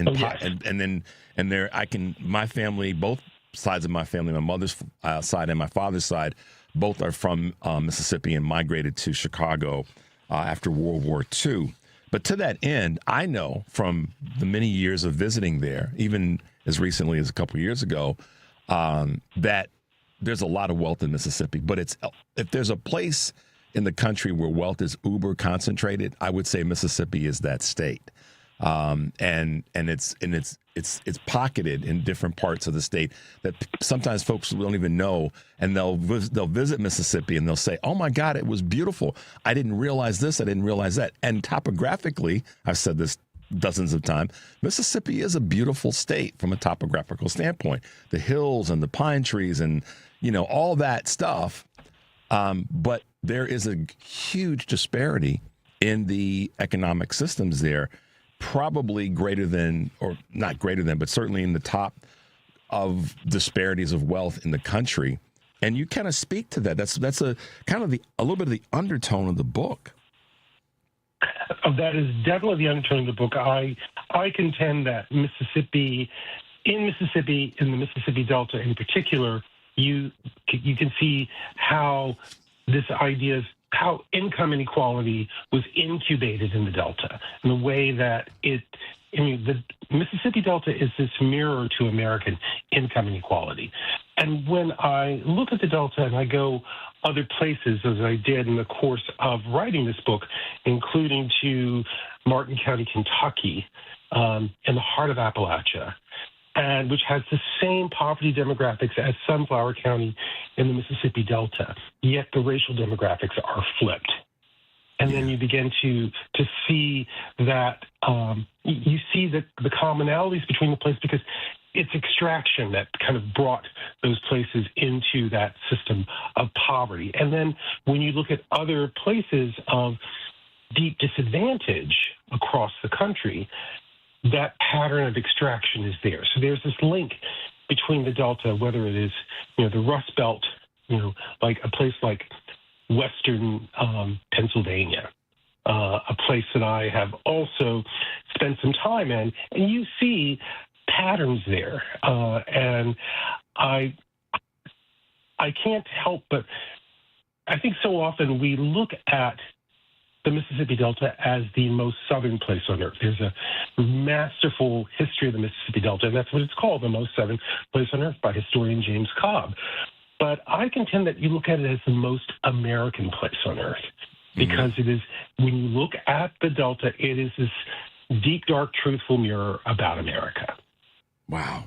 my family, both sides of my family, my mother's side and my father's side, both are from Mississippi and migrated to Chicago after World War II. But to that end, I know from the many years of visiting there, even as recently as a couple of years ago, that there's a lot of wealth in Mississippi. But if there's a place in the country where wealth is uber concentrated, I would say Mississippi is that state. And it's pocketed in different parts of the state that sometimes folks don't even know, and they'll visit Mississippi and they'll say, "Oh my God, it was beautiful. I didn't realize this. I didn't realize that." And topographically, I've said this dozens of times, Mississippi is a beautiful state from a topographical standpoint. The hills and the pine trees and all that stuff. But there is a huge disparity in the economic systems there. Probably greater than, or not greater than, but certainly in the top of disparities of wealth in the country. And you kind of speak to that. That's a kind of a little bit of the undertone of the book. That is definitely the undertone of the book. I contend that in the Mississippi Delta in particular, you can see how this idea of how income inequality was incubated in the Delta, and the way that the Mississippi Delta is this mirror to American income inequality. And when I look at the Delta and I go other places, as I did in the course of writing this book, including to Martin County, Kentucky, in the heart of Appalachia, and which has the same poverty demographics as Sunflower County in the Mississippi Delta, yet the racial demographics are flipped. And then you begin to see that you see the commonalities between the places, because it's extraction that kind of brought those places into that system of poverty. And then when you look at other places of deep disadvantage across the country, that pattern of extraction is there. So there's this link between the Delta, whether it is, the Rust Belt, like a place like Western Pennsylvania, a place that I have also spent some time in, and you see patterns there. And I can't help but, I think so often we look at the Mississippi Delta as the most southern place on earth. There's a masterful history of the Mississippi Delta, and that's what it's called, the most southern place on earth, by historian James Cobb. But I contend that you look at it as the most American place on earth, because it is, when you look at the Delta, it is this deep, dark, truthful mirror about America. Wow.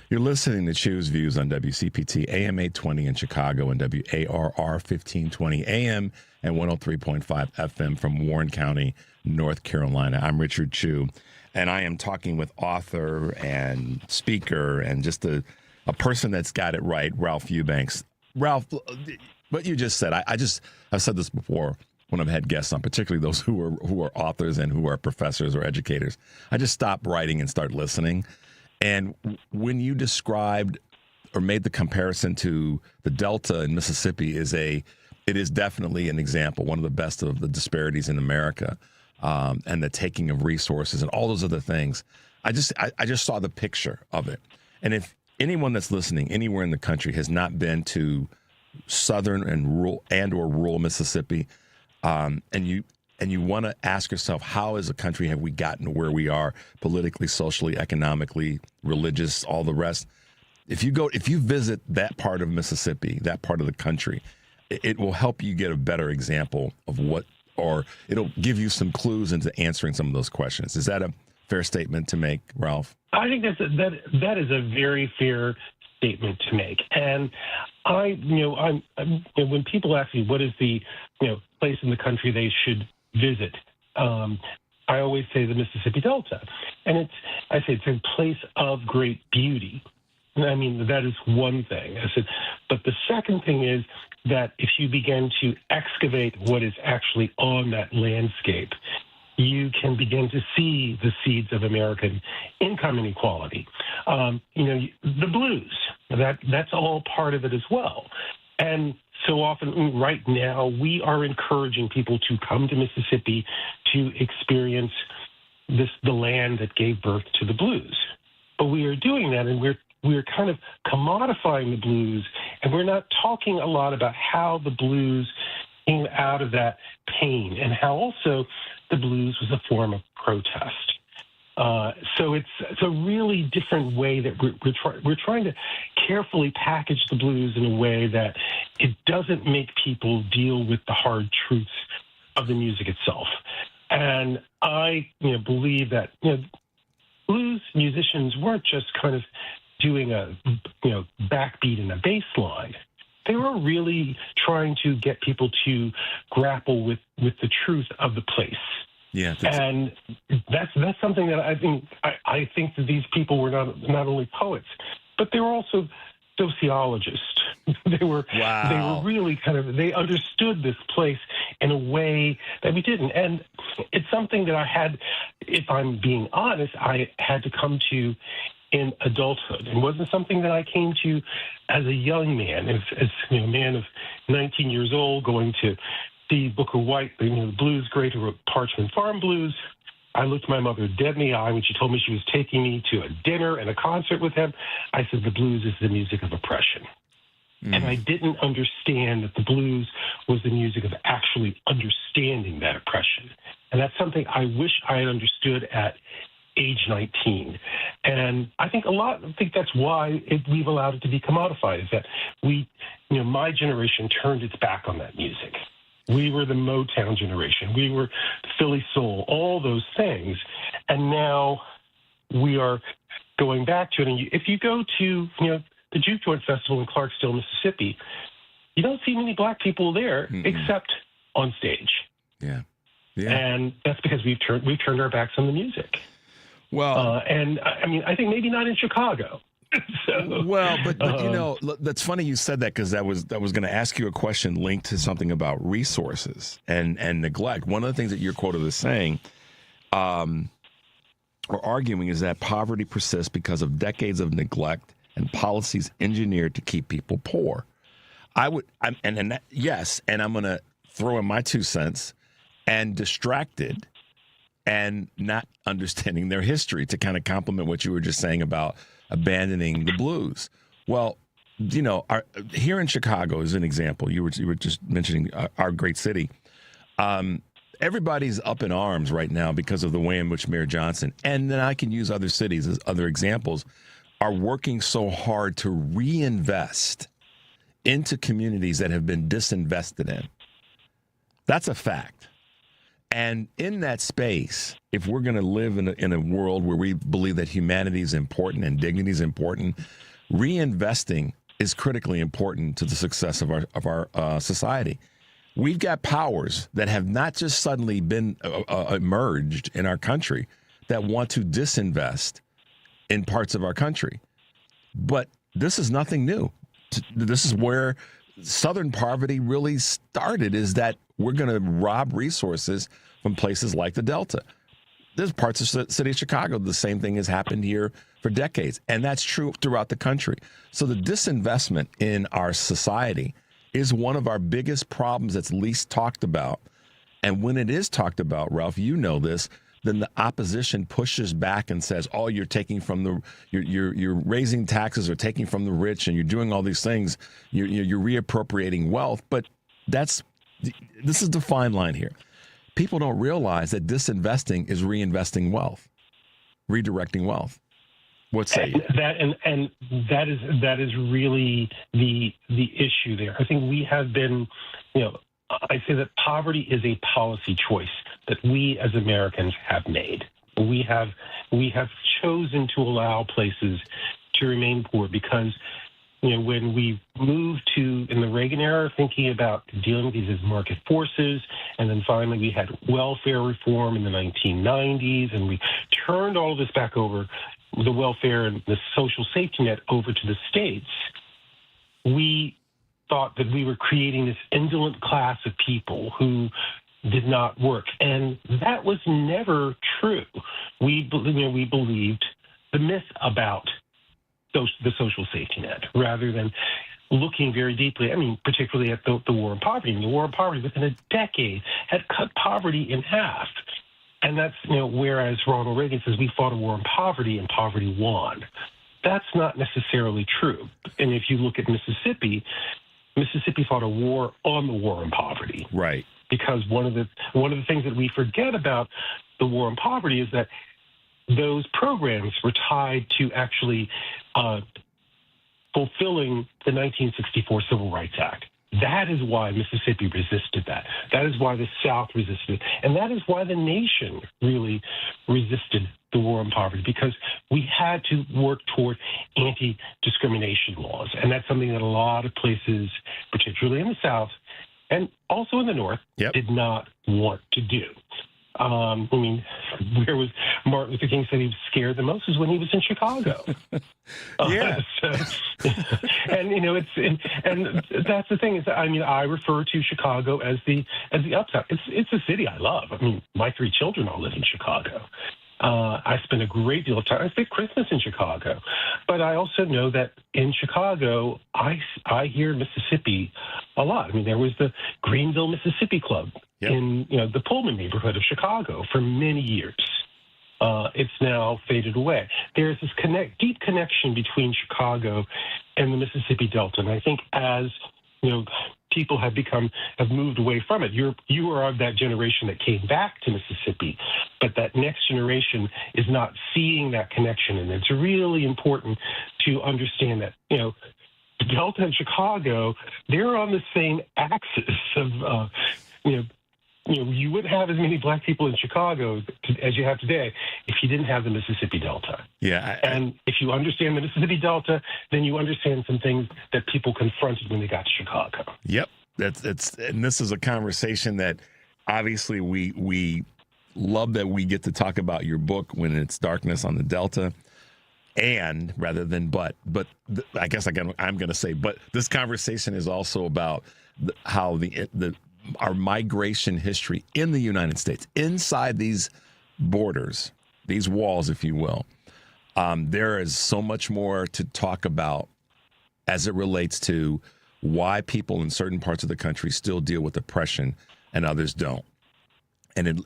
You're listening to Choose Views on WCPT, AM 820 in Chicago, and WARR 1520 AM and 103.5 FM from Warren County, North Carolina. I'm Richard Chu, and I am talking with author and speaker and just a person that's got it right, Ralph Eubanks. Ralph, what you just said, I've said this before when I've had guests on, particularly those who are authors and who are professors or educators. I just stop writing and start listening. And when you described or made the comparison to the Delta in Mississippi, it is definitely an example, one of the best of the disparities in America, and the taking of resources and all those other things. I just saw the picture of it. And if anyone that's listening anywhere in the country has not been to southern and rural Mississippi, and you want to ask yourself, how as a country have we gotten to where we are politically, socially, economically, religious, all the rest? if you visit that part of Mississippi, that part of the country, it will help you get a better example of or it'll give you some clues into answering some of those questions. Is that a fair statement to make, Ralph? I think that is a very fair statement to make. And when people ask me what is the place in the country they should visit, I always say the Mississippi Delta, and I say it's a place of great beauty. And I mean, that is one thing. I said, but the second thing is that if you begin to excavate what is actually on that landscape, you can begin to see the seeds of American income inequality. The blues, that's all part of it as well. And so often, right now, we are encouraging people to come to Mississippi to experience the land that gave birth to the blues. But we are doing that, and we're kind of commodifying the blues, and we're not talking a lot about how the blues came out of that pain and how also the blues was a form of protest. So it's a really different way that we're trying to carefully package the blues in a way that it doesn't make people deal with the hard truths of the music itself. And I believe that blues musicians weren't just kind of doing a backbeat and a bass line. They were really trying to get people to grapple with the truth of the place. Yeah, and that's something that I think that these people were not only poets, but they were also sociologists. They were really they understood this place in a way that we didn't. And it's something that I had, if I'm being honest, I had to come to in adulthood. It wasn't something that I came to as a young man, as a man of 19 years old, going to see Booker White, the blues great who wrote Parchment Farm Blues. I looked my mother dead in the eye when she told me she was taking me to a dinner and a concert with him. I said, the blues is the music of oppression. And I didn't understand that the blues was the music of actually understanding that oppression. And that's something I wish I had understood at age 19. And I think that's why we've allowed it to be commodified, is that my generation turned its back on that music. We were the Motown generation. We were Philly soul, all those things. And now we are going back to it. And if you go to, the Juke Joint Festival in Clarksdale, Mississippi, you don't see many black people there except on stage. Yeah. And that's because we've turned our backs on the music. Well, and I think maybe not in Chicago. But that's funny you said that, because I was going to ask you a question linked to something about resources and neglect. One of the things that you're quoted as saying, or arguing, is that poverty persists because of decades of neglect and policies engineered to keep people poor. Yes, and I'm going to throw in my 2 cents, and distracted and not understanding their history, to kind of complement what you were just saying about abandoning the blues. Well, here in Chicago is an example. You were just mentioning our great city. Everybody's up in arms right now because of the way in which Mayor Johnson, and then I can use other cities as other examples, are working so hard to reinvest into communities that have been disinvested in. That's a fact. And in that space, if we're going to live in a world where we believe that humanity is important and dignity is important, reinvesting is critically important to the success of our society. We've got powers that have not just suddenly been emerged in our country that want to disinvest in parts of our country. But this is nothing new. This is where Southern poverty really started, is that we're going to rob resources from places like the Delta. There's parts of the city of Chicago, the same thing has happened here for decades, and that's true throughout the country. So the disinvestment in our society is one of our biggest problems that's least talked about. And when it is talked about, Ralph, you know this, then the opposition pushes back and says, "Oh, you're taking from you're raising taxes or taking from the rich, and you're doing all these things. You're reappropriating wealth." But this is the fine line here. People don't realize that disinvesting is reinvesting wealth, redirecting wealth. What say you? That is really the issue there. I think we have been, I say that poverty is a policy choice that we as Americans have made. We have chosen to allow places to remain poor because, when we moved to, in the Reagan era, thinking about dealing with these as market forces, and then finally we had welfare reform in the 1990s, and we turned all of this back over, the welfare and the social safety net over to the states, we thought that we were creating this indolent class of people who did not work. And that was never true. We believed the myth about the social safety net rather than looking very deeply, particularly at the war on poverty. The war on poverty within a decade had cut poverty in half. And that's, whereas Ronald Reagan says we fought a war on poverty and poverty won. That's not necessarily true. And if you look at Mississippi fought a war on the war on poverty. Right. Because one of the things that we forget about the war on poverty is that those programs were tied to actually fulfilling the 1964 Civil Rights Act. That is why Mississippi resisted that. That is why the South resisted it. And that is why the nation really resisted the war on poverty, because we had to work toward anti-discrimination laws. And that's something that a lot of places, particularly in the South and also in the North, did not want to do. Where was Martin Luther King said he was scared the most is when he was in Chicago. Yeah. And that's the thing is, I refer to Chicago as the upside. It's a city I love. My 3 children all live in Chicago. I spend a great deal of time. I spend Christmas in Chicago, but I also know that in Chicago, I hear Mississippi a lot. There was the Greenville, Mississippi Club in the Pullman neighborhood of Chicago for many years. It's now faded away. There's this deep connection between Chicago and the Mississippi Delta, and I think as people have moved away from it. You are of that generation that came back to Mississippi, but that next generation is not seeing that connection, and it's really important to understand that Delta and Chicago, they're on the same axis of you wouldn't have as many black people in Chicago as you have today if you didn't have the Mississippi Delta. Yeah. And if you understand the Mississippi Delta, then you understand some things that people confronted when they got to Chicago. Yep. And this is a conversation that obviously we love that we get to talk about your book when it's Darkness on the Delta. And rather than I guess I'm going to say, but this conversation is also about how our migration history in the United States, inside these borders, these walls, if you will. There is so much more to talk about as it relates to why people in certain parts of the country still deal with oppression and others don't. And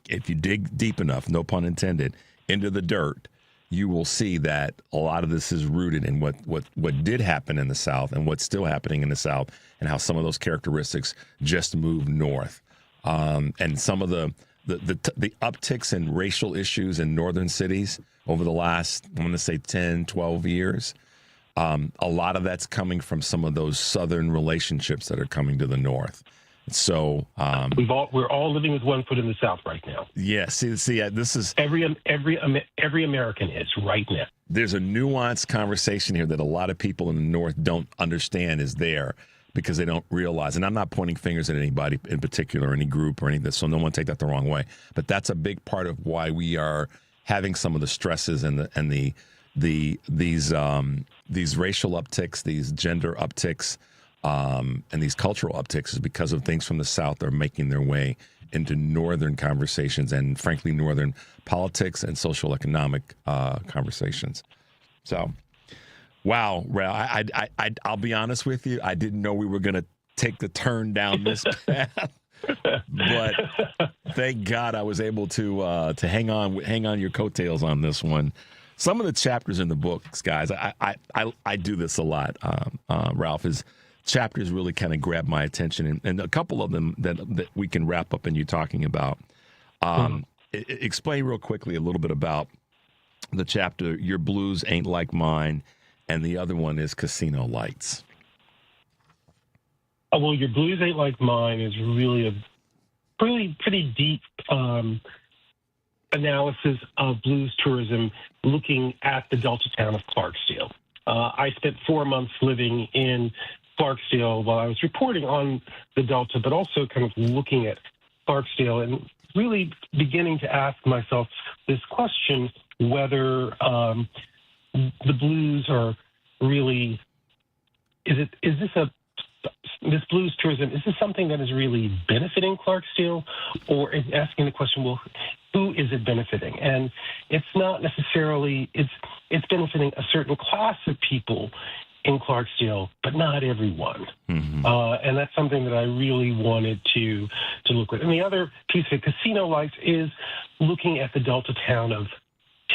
if you dig deep enough, no pun intended, into the dirt, you will see that a lot of this is rooted in what did happen in the South and what's still happening in the South, and how some of those characteristics just moved north. And some of the upticks in racial issues in northern cities over the last, I'm going to say 10, 12 years, a lot of that's coming from some of those southern relationships that are coming to the north. So we're all living with one foot in the South right now. Yeah, see, this is every American is right now. There's a nuanced conversation here that a lot of people in the North don't understand is there because they don't realize. And I'm not pointing fingers at anybody in particular, any group or anything, so no one take that the wrong way. But that's a big part of why we are having some of the stresses and these racial upticks, these gender upticks. And these cultural upticks is because of things from the South that are making their way into northern conversations and, frankly, northern politics and social economic conversations. So, wow, Ralph, I'll be honest with you. I didn't know we were going to take the turn down this path, but thank God I was able to hang on your coattails on this one. Some of the chapters in the books, guys, I do this a lot, Ralph, is chapters really kind of grab my attention, and a couple of them that we can wrap up in you talking about. Explain real quickly a little bit about the chapter, Your Blues Ain't Like Mine, and the other one is Casino Lights. Well, Your Blues Ain't Like Mine is really a pretty deep analysis of blues tourism looking at the Delta town of Clarksdale. I spent 4 months living in Clarksdale while I was reporting on the Delta, but also kind of looking at Clarksdale and really beginning to ask myself this question, whether the blues are really, this blues tourism, is this something that is really benefiting Clarksdale, or is asking the question, well, who is it benefiting? And it's not necessarily, it's benefiting a certain class of people in Clarksdale, but not everyone. Mm-hmm. And that's something that I really wanted to look at. And the other piece of Casino Lights is looking at the Delta town of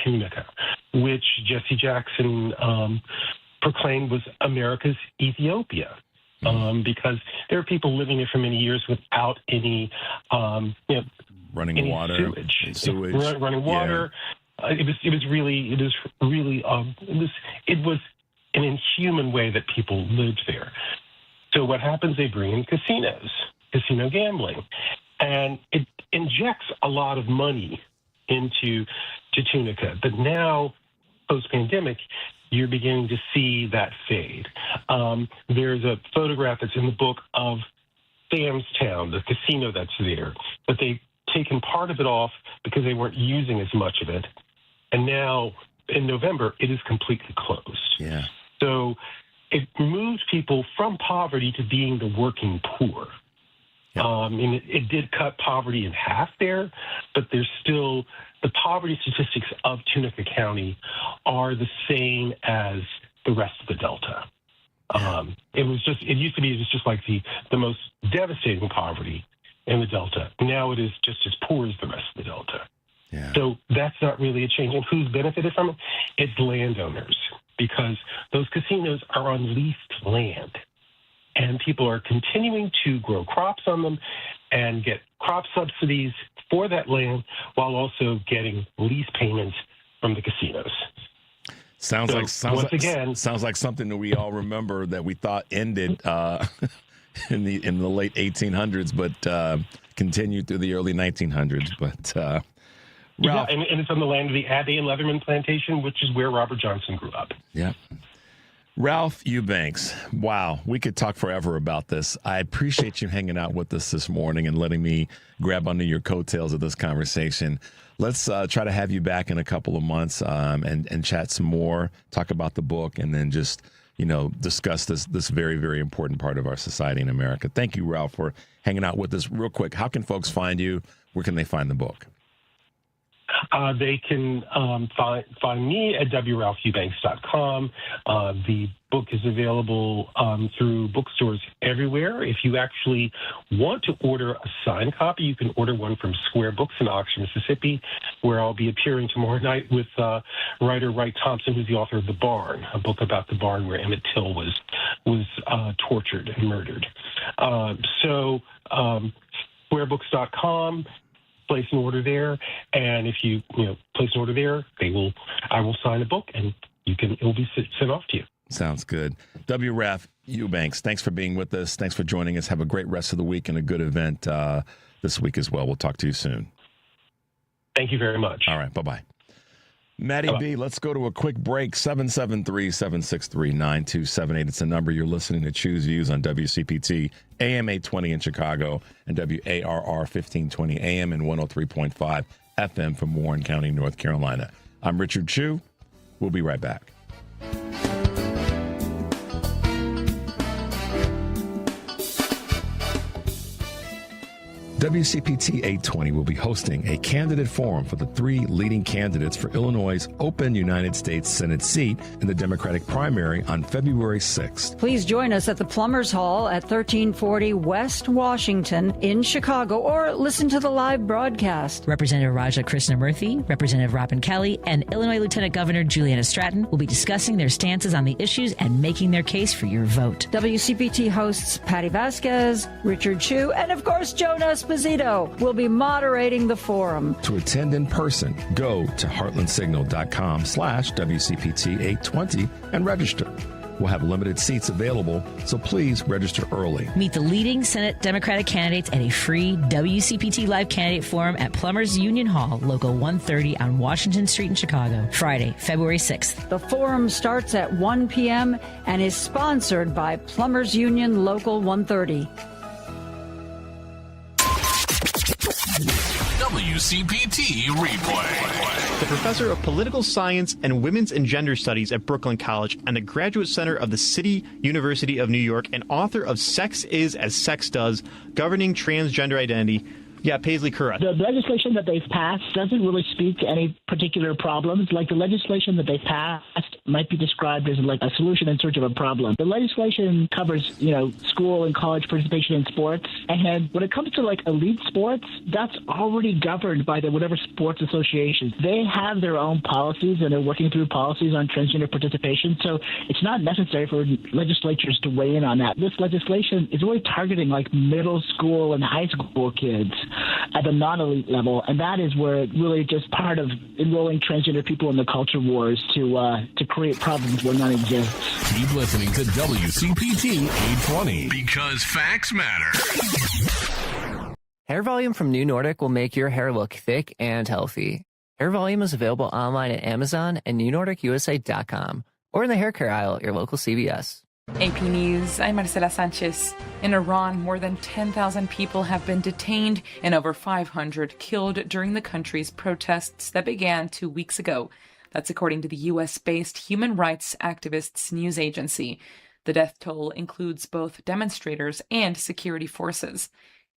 Tunica, which Jesse Jackson proclaimed was America's Ethiopia. Because there are people living there for many years without any, running water, sewage, running water. Yeah. It was an inhuman way that people lived there. So what happens? They bring in casinos, casino gambling, and it injects a lot of money into Tunica. But now, post-pandemic, you're beginning to see that fade. There's a photograph that's in the book of Sam's Town, the casino that's there, but they've taken part of it off because they weren't using as much of it. And now, in November, it is completely closed. Yeah. So it moved people from poverty to being the working poor. Yeah. And it did cut poverty in half there, but there's still, the poverty statistics of Tunica County are the same as the rest of the Delta. It used to be just like the most devastating poverty in the Delta. Now it is just as poor as the rest of the Delta. Yeah. So that's not really a change. And who's benefited from it? It's landowners, because those casinos are on leased land. And people are continuing to grow crops on them and get crop subsidies for that land while also getting lease payments from the casinos. Sounds like something that we all remember that we thought ended in the late 1800s, but continued through the early 1900s. But Ralph, and it's on the land of the Abbey and Leatherman Plantation, which is where Robert Johnson grew up. Yeah. Ralph Eubanks, wow, we could talk forever about this. I appreciate you hanging out with us this morning and letting me grab under your coattails of this conversation. Let's try to have you back in a couple of months and chat some more, talk about the book, and then just, discuss this very, very important part of our society in America. Thank you, Ralph, for hanging out with us. Real quick, how can folks find you? Where can they find the book? They can find me at wralpheubanks.com. The book is available through bookstores everywhere. If you actually want to order a signed copy, you can order one from Square Books in Oxford, Mississippi, where I'll be appearing tomorrow night with writer Wright Thompson, who's the author of The Barn, a book about the barn where Emmett Till was tortured and murdered. Squarebooks.com. Place an order there, and if you place an order there, I will sign a book, and it will be sent off to you. Sounds good. W. Ralph Eubanks, thanks for being with us. Thanks for joining us. Have a great rest of the week and a good event this week as well. We'll talk to you soon. Thank you very much. All right. Bye-bye. Maddie B, let's go to a quick break. 773-763-9278. It's a number. You're listening to Choose Views on WCPT, AM 820 in Chicago, and WARR 1520 AM and 103.5 FM from Warren County, North Carolina. I'm Richard Chu. We'll be right back. WCPT 820 will be hosting a candidate forum for the 3 leading candidates for Illinois' open United States Senate seat in the Democratic primary on February 6th. Please join us at the Plumbers Hall at 1340 West Washington in Chicago, or listen to the live broadcast. Representative Raja Krishnamurthy, Representative Robin Kelly, and Illinois Lieutenant Governor Juliana Stratton will be discussing their stances on the issues and making their case for your vote. WCPT hosts Patty Vasquez, Richard Chu, and of course Jonas Esposito will be moderating the forum. To attend in person, go to heartlandsignal.com/WCPT820 and register. We'll have limited seats available, so please register early. Meet the leading Senate Democratic candidates at a free WCPT Live Candidate Forum at Plumbers Union Hall, Local 130 on Washington Street in Chicago, Friday, February 6th. The forum starts at 1 p.m. and is sponsored by Plumbers Union Local 130. WCPT Replay. The professor of political science and women's and gender studies at Brooklyn College and the graduate center of the City University of New York and author of Sex Is as Sex Does, Governing Transgender Identity. Yeah, Paisley Curra. The legislation that they've passed doesn't really speak to any particular problems. Like the legislation that they've passed might be described as like a solution in search of a problem. The legislation covers, school and college participation in sports. And when it comes to like elite sports, that's already governed by the whatever sports associations. They have their own policies and they're working through policies on transgender participation. So it's not necessary for legislatures to weigh in on that. This legislation is really targeting like middle school and high school kids at the non-elite level, and that is where it really just part of enrolling transgender people in the culture wars to create problems where none exist. Keep listening to WCPT 820 because facts matter. Hair Volume from New Nordic will make your hair look thick and healthy. Hair Volume is available online at Amazon and NewNordicUSA.com or in the hair care aisle at your local CVS. AP News, I'm Marcela Sanchez. In Iran, more than 10,000 people have been detained and over 500 killed during the country's protests that began 2 weeks ago. That's according to the U.S.-based human rights activists news agency. The death toll includes both demonstrators and security forces.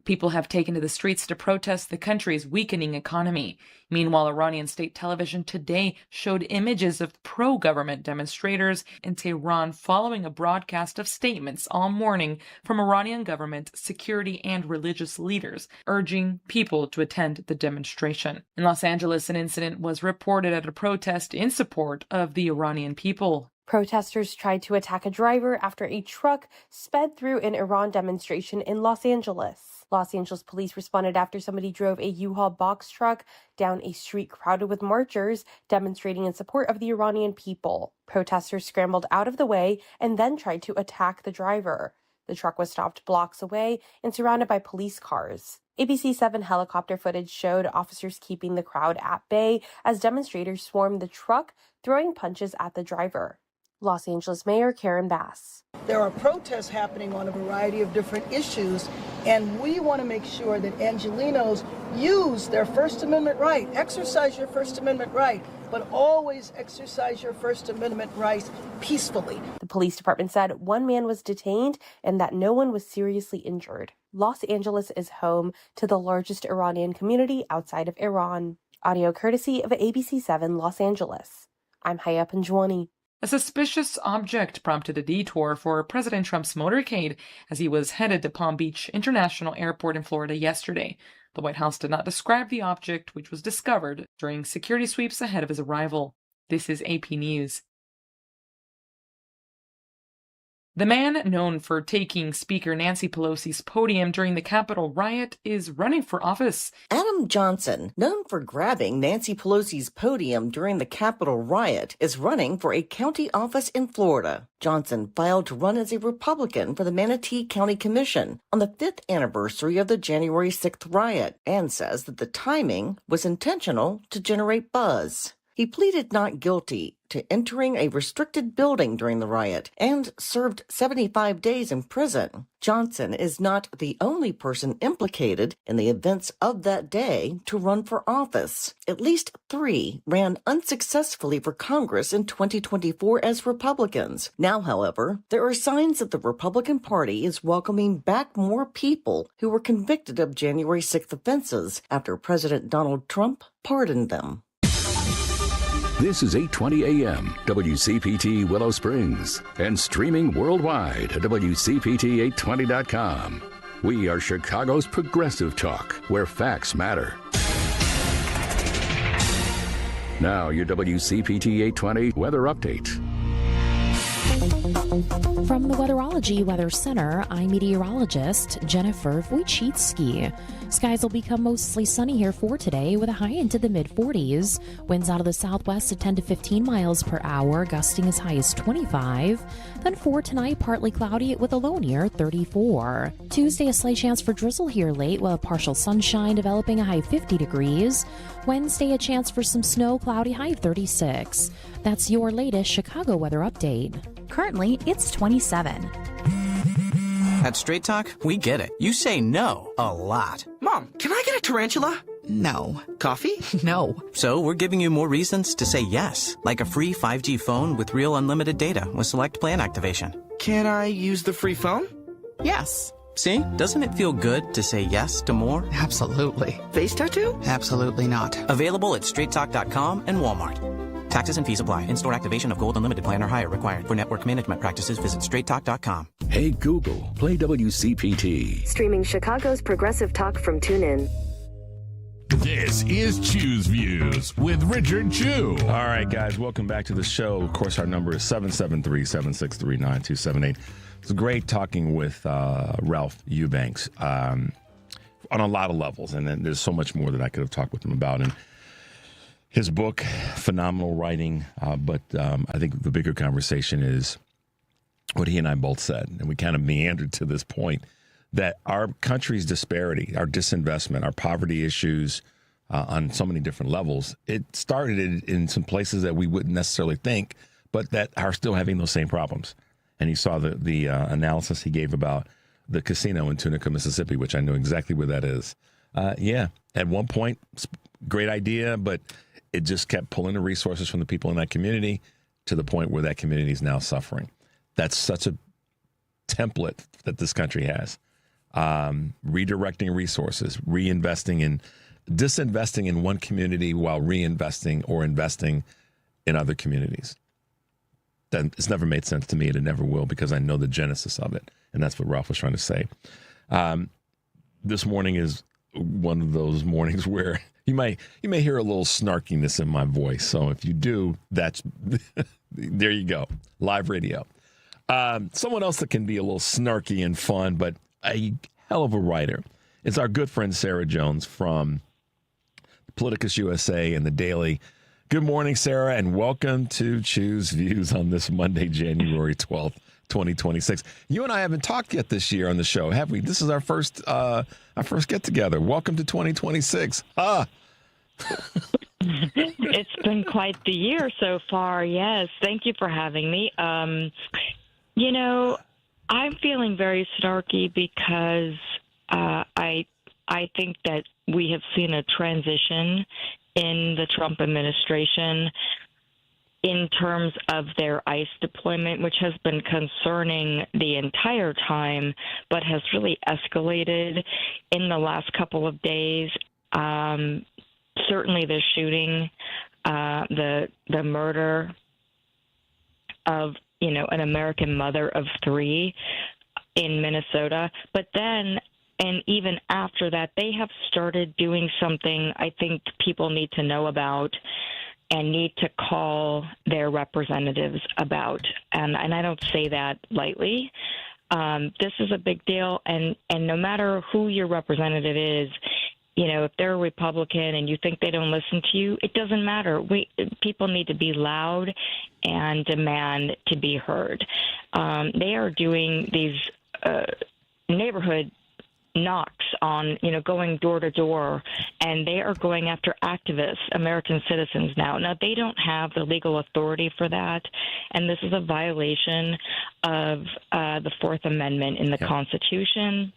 People have taken to the streets to protest the country's weakening economy. Meanwhile, Iranian state television today showed images of pro-government demonstrators in Tehran following a broadcast of statements all morning from Iranian government, security, and religious leaders, urging people to attend the demonstration. In Los Angeles, an incident was reported at a protest in support of the Iranian people. Protesters tried to attack a driver after a truck sped through an Iran demonstration in Los Angeles. Los Angeles police responded after somebody drove a U-Haul box truck down a street crowded with marchers demonstrating in support of the Iranian people. Protesters scrambled out of the way and then tried to attack the driver. The truck was stopped blocks away and surrounded by police cars. ABC7 helicopter footage showed officers keeping the crowd at bay as demonstrators swarmed the truck, throwing punches at the driver. Los Angeles Mayor Karen Bass. There are protests happening on a variety of different issues, and we want to make sure that Angelenos use their First Amendment right, exercise your First Amendment right, but always exercise your First Amendment rights peacefully. The police department said one man was detained and that no one was seriously injured. Los Angeles is home to the largest Iranian community outside of Iran. Audio courtesy of ABC7 Los Angeles. I'm Haya Panjwani. A suspicious object prompted a detour for President Trump's motorcade as he was headed to Palm Beach International Airport in Florida yesterday. The White House did not describe the object, which was discovered during security sweeps ahead of his arrival. This is AP News. The man known for taking Speaker Nancy Pelosi's podium during the Capitol riot is running for office. Adam Johnson, known for grabbing Nancy Pelosi's podium during the Capitol riot, is running for a county office in Florida. Johnson filed to run as a Republican for the Manatee County Commission on the 5th anniversary of the January 6th riot and says that the timing was intentional to generate buzz. He pleaded not guilty to entering a restricted building during the riot and served 75 days in prison. Johnson is not the only person implicated in the events of that day to run for office. At least 3 ran unsuccessfully for Congress in 2024 as Republicans. Now, however, there are signs that the Republican Party is welcoming back more people who were convicted of January 6th offenses after President Donald Trump pardoned them. This is 820 AM, WCPT Willow Springs, and streaming worldwide at WCPT820.com. We are Chicago's progressive talk, where facts matter. Now, your WCPT 820 weather update. From the Weatherology Weather Center, I'm meteorologist Jennifer Wojcicki. Skies will become mostly sunny here for today with a high into the mid-40s. Winds out of the southwest at 10 to 15 miles per hour, gusting as high as 25. Then for tonight, partly cloudy with a low near 34. Tuesday, a slight chance for drizzle here late with a partial sunshine developing a high 50 degrees. Wednesday, a chance for some snow, cloudy, high 36. That's your latest Chicago weather update. Currently, it's 27. At Straight Talk, we get it. You say no a lot. Mom, can I get a tarantula? No. Coffee? No. So we're giving you more reasons to say yes, like a free 5G phone with real unlimited data with select plan activation. Can I use the free phone? Yes. See? Doesn't it feel good to say yes to more? Absolutely. Face tattoo? Absolutely not. Available at straighttalk.com and Walmart. Taxes and fees apply. In-store activation of Gold Unlimited plan or higher required. For network management practices, visit straighttalk.com. Hey Google, play WCPT. Streaming Chicago's progressive talk from TuneIn. This is Choose Views with Richard Chew. All right, guys, welcome back to the show. Of course, our number is 773-763-9278. It's great talking with Ralph Eubanks on a lot of levels, and then there's so much more that I could have talked with him about. And his book, phenomenal writing, but I think the bigger conversation is what he and I both said, and we kind of meandered to this point, that our country's disparity, our disinvestment, our poverty issues on so many different levels, it started in some places that we wouldn't necessarily think, but that are still having those same problems. And you saw the analysis he gave about the casino in Tunica, Mississippi, which I know exactly where that is. Yeah, at one point, great idea, but it just kept pulling the resources from the people in that community to the point where that community is now suffering. That's such a template that this country has. Redirecting resources, disinvesting in one community while reinvesting or investing in other communities. It's never made sense to me, and it never will, because I know the genesis of it. And that's what Ralph was trying to say. This morning is one of those mornings where you may hear a little snarkiness in my voice. So if you do, that's there you go. Live radio. Someone else that can be a little snarky and fun, but a hell of a writer, is our good friend Sarah Jones from PoliticusUSA and The Daily. Good morning, Sarah, and welcome to Choose Views on this Monday, January 12th, 2026. You and I haven't talked yet this year on the show, have we? This is our first get-together. Welcome to 2026. It's been quite the year so far, yes. Thank you for having me. I'm feeling very snarky because I think that we have seen a transition in the Trump administration in terms of their ICE deployment, which has been concerning the entire time, but has really escalated in the last couple of days. Certainly the shooting, the murder of, an American mother of 3 in Minnesota. But then, and even after that, they have started doing something I think people need to know about and need to call their representatives about. And I don't say that lightly. This is a big deal. And no matter who your representative is, if they're a Republican and you think they don't listen to you, it doesn't matter. People need to be loud and demand to be heard. They are doing these neighborhood knocks on, going door to door, and they are going after activists, American citizens now. Now, they don't have the legal authority for that, and this is a violation of the Fourth Amendment in the Constitution.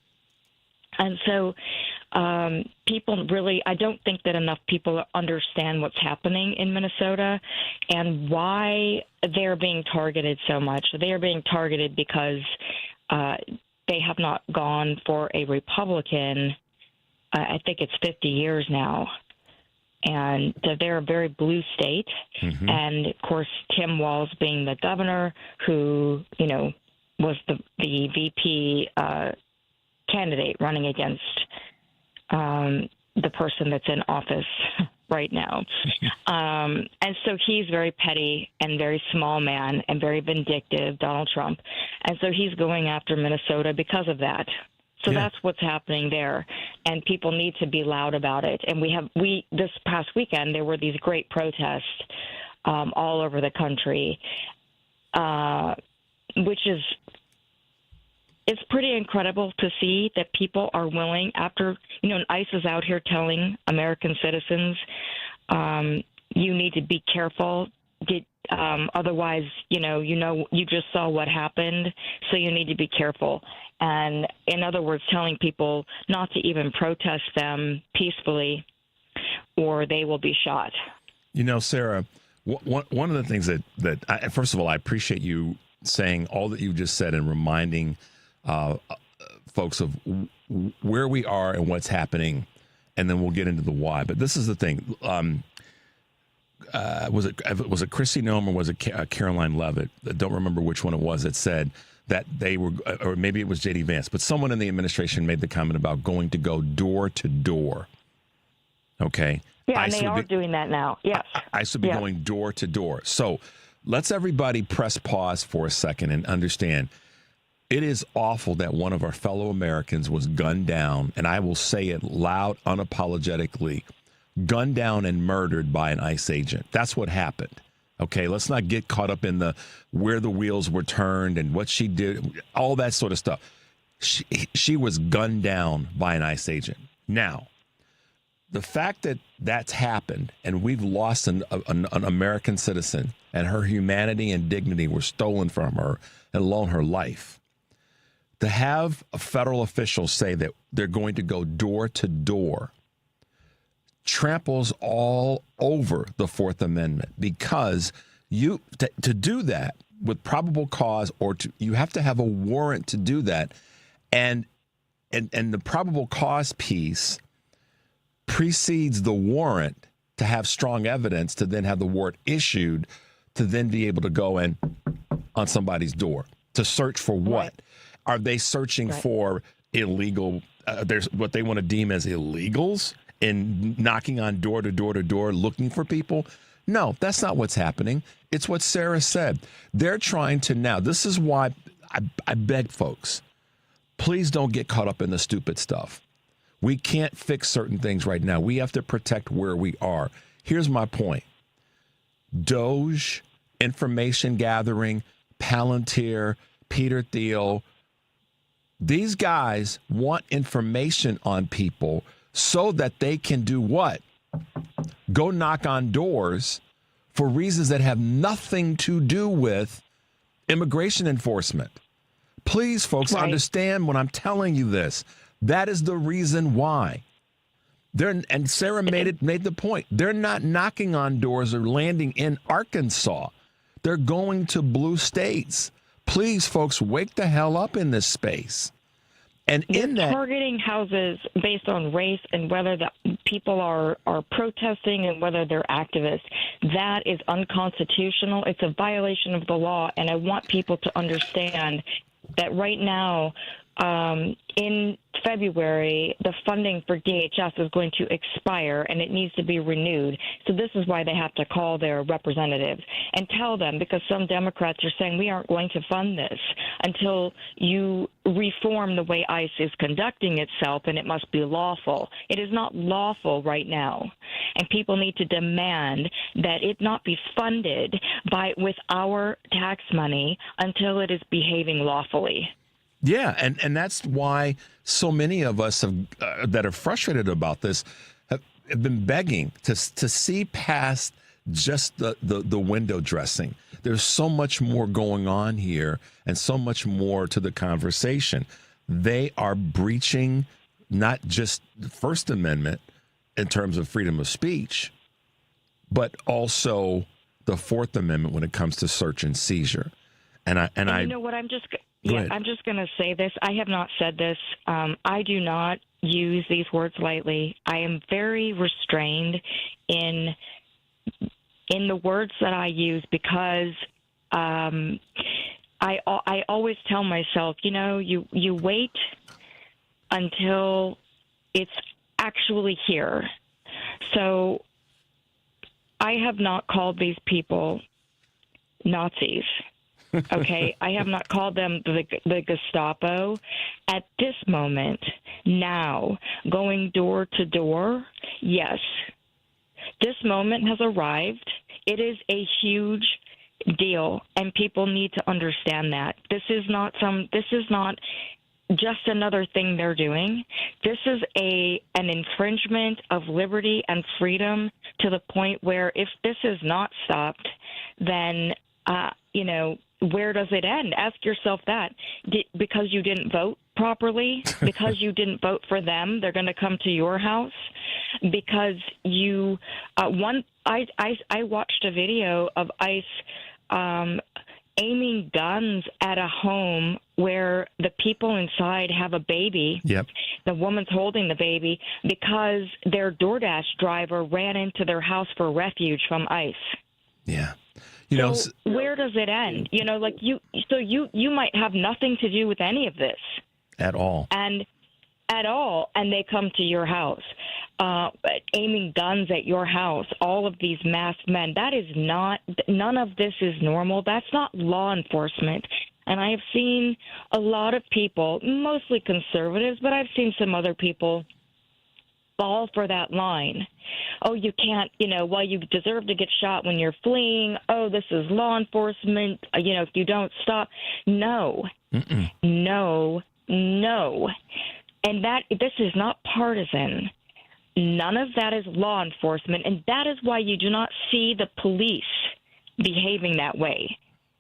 And so people really, I don't think that enough people understand what's happening in Minnesota and why they're being targeted so much. They are being targeted because they have not gone for a Republican. I think it's 50 years now. And they're a very blue state. Mm-hmm. And, of course, Tim Walz being the governor who, was the VP candidate running against the person that's in office right now. And so he's very petty and very small man and very vindictive, Donald Trump. And so he's going after Minnesota because of that. So that's what's happening there. And people need to be loud about it. And this past weekend, there were these great protests all over the country, which is, it's pretty incredible to see that people are willing, after, ICE is out here telling American citizens, you need to be careful. Otherwise, you just saw what happened, so you need to be careful. And in other words, telling people not to even protest them peacefully or they will be shot. Sarah, one of the things that first of all, I appreciate you saying all that you just said and reminding folks of where we are and what's happening, and then we'll get into the why. But this is the thing. Was it Chrissy Nome or was it Caroline Leavitt? I don't remember which one it was that said that they were, or maybe it was J.D. Vance, but someone in the administration made the comment about going to go door to door. Okay? Yeah, and they are doing that now. Yes. ICE would be going door to door. So let's everybody press pause for a second and understand. It is awful that one of our fellow Americans was gunned down, and I will say it loud, unapologetically, gunned down and murdered by an ICE agent. That's what happened. Okay, let's not get caught up in where the wheels were turned and what she did, all that sort of stuff. She was gunned down by an ICE agent. Now, the fact that that's happened and we've lost an American citizen and her humanity and dignity were stolen from her, and alone her life, to have a federal official say that they're going to go door to door tramples all over the Fourth Amendment, because to do that with probable cause, or you have to have a warrant to do that, and the probable cause piece precedes the warrant to have strong evidence to then have the warrant issued to then be able to go in on somebody's door to search for what? Right. Are they searching for illegal? There's what they want to deem as illegals and knocking on door to door to door looking for people? No, that's not what's happening. It's what Sarah said. They're trying to now. This is why I beg folks, please don't get caught up in the stupid stuff. We can't fix certain things right now. We have to protect where we are. Here's my point. Doge, information gathering, Palantir, Peter Thiel, these guys want information on people so that they can do what? Go knock on doors for reasons that have nothing to do with immigration enforcement. Please, folks, understand when I'm telling you this. That is the reason why. And Sarah made the point. They're not knocking on doors or landing in Arkansas. They're going to blue states. Please, folks, wake the hell up in this space. And they're targeting houses based on race and whether the people are protesting and whether they're activists. That is unconstitutional. It's a violation of the law. And I want people to understand that right now, in February, the funding for DHS is going to expire and it needs to be renewed. So this is why they have to call their representatives and tell them, because some Democrats are saying we aren't going to fund this until you reform the way ICE is conducting itself, and it must be lawful. It is not lawful right now, and people need to demand that it not be funded with our tax money until it is behaving lawfully. Yeah, and that's why so many of us that are frustrated about this have been begging to see past just the window dressing. There's so much more going on here and so much more to the conversation. They are breaching not just the First Amendment in terms of freedom of speech, but also the Fourth Amendment when it comes to search and seizure. And you know what? I'm just going to say this. I have not said this. I do not use these words lightly. I am very restrained in the words that I use, because I always tell myself, you wait until it's actually here. So I have not called these people Nazis. Okay, I have not called them the Gestapo. At this moment, now, going door to door, yes, this moment has arrived. It is a huge deal, and people need to understand that. This is not just another thing they're doing. This is an infringement of liberty and freedom to the point where if this is not stopped, then, where does it end? Ask yourself that. Because you didn't vote properly, because you didn't vote for them, they're going to come to your house. Because I watched a video of ICE aiming guns at a home where the people inside have a baby. Yep. The woman's holding the baby because their DoorDash driver ran into their house for refuge from ICE. Yeah. So where does it end? You might have nothing to do with any of this at all. And they come to your house, aiming guns at your house, all of these masked men. That is none of this is normal. That's not law enforcement. And I have seen a lot of people, mostly conservatives, but I've seen some other people fall for that line. Oh, you can't, you deserve to get shot when you're fleeing. Oh, this is law enforcement. If you don't stop. No. Mm-mm. No. And this is not partisan. None of that is law enforcement. And that is why you do not see the police behaving that way.